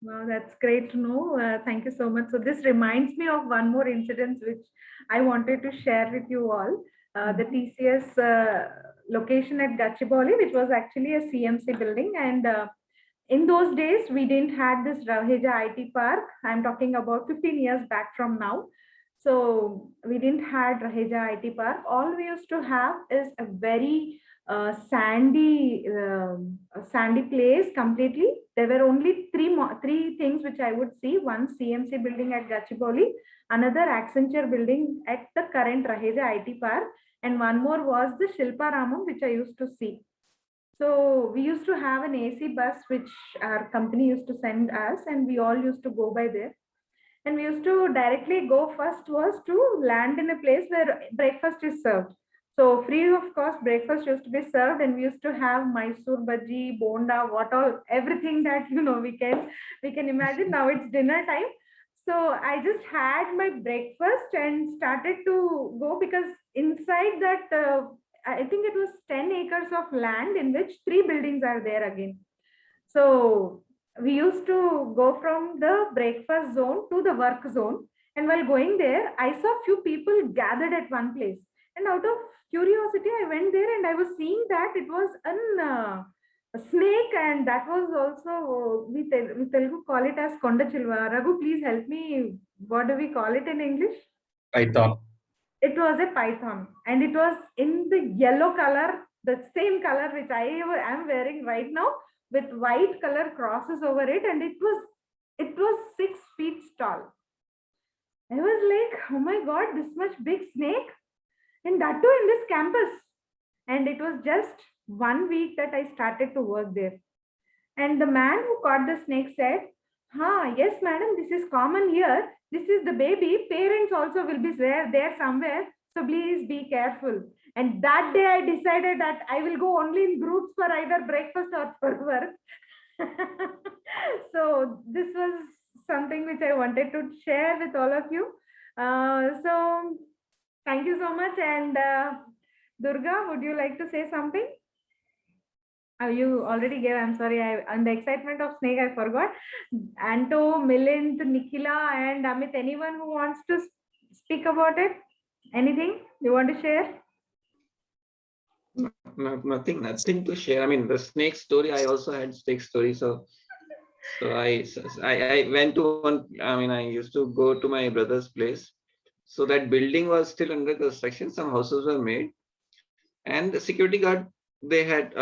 Wow, that's great to know. Thank you so much. So this reminds me of one more incident which I wanted to share with you all. The TCS location at Gachibowli, which was actually a CMC building, and in those days we didn't had this Raheja IT Park. I'm talking about 15 years back from now. So we didn't had Raheja IT Park. All we used to have is a very sandy place completely. There were only three things which I would see. One CMC building at Gachibowli, another Accenture building at the current Raheja IT Park, and one more was the Shilpa Ramam, which I used to see. So we used to have an AC bus which our company used to send us, and we all used to go by there. And we used to directly go, first was to land in a place where breakfast is served. So free of cost breakfast used to be served, and we used to have Mysore bhaji, bonda, what all, everything that we can imagine. Now it's dinner time. So I just had my breakfast and started to go, because inside that I think it was 10 acres of land in which 3 buildings are there again. So we used to go from the breakfast zone to the work zone. And while going there, I saw few people gathered at one place. And out of curiosity, I went there and I was seeing that it was a snake, and that was also, we Telugu call it as Konda Chilva. Raghu, please help me. What do we call it in English? Python. It was a python, and it was in the yellow color, the same color which I am wearing right now, with white color crosses over it, and it was 6 feet tall. I was like, oh my god, this much big snake, and that too in this campus. And it was just 1 week that I started to work there. And the man who caught the snake said, yes, madam, this is common here. This is the baby. Parents also will be there somewhere. So please be careful. And that day I decided that I will go only in groups for either breakfast or for work. So this was something which I wanted to share with all of you. So thank you so much. And Durga, would you like to say something? You already gave. I'm sorry. On the excitement of snake, I forgot. Anto, Milind, Nikhila, and Amit. Anyone who wants to speak about it? Anything you want to share? Nothing to share. I mean, the snake story. I also had snake story. So I went to one. I mean, I used to go to my brother's place. So that building was still under construction. Some houses were made, and the security guard, they had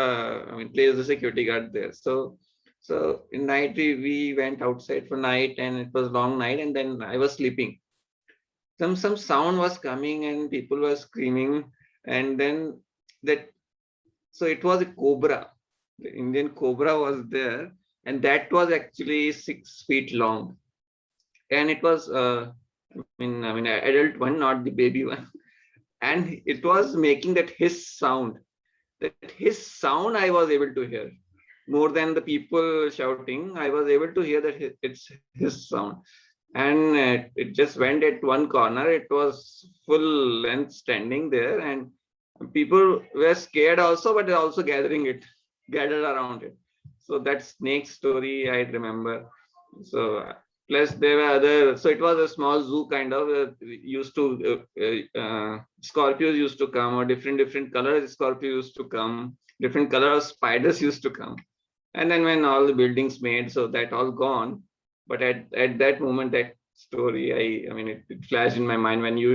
placed the security guard there. So in night we went outside for night, and it was long night, and then I was sleeping. Some sound was coming and people were screaming, and then so it was a cobra. The Indian cobra was there, and that was actually 6 feet long, and it was adult one, not the baby one, and it was making that hiss sound. That his sound I was able to hear more than the people shouting. I was able to hear that it's his sound, and it just went at one corner. It was full length standing there, and people were scared also, but they're also gathered around it. So that snake story I remember. So plus there were other. So it was a small zoo kind of. Scorpios used to come, or different colors. Scorpio used to come. Different color of spiders used to come. And then when all the buildings made, so that all gone. But at that moment, that story, it flashed in my mind when you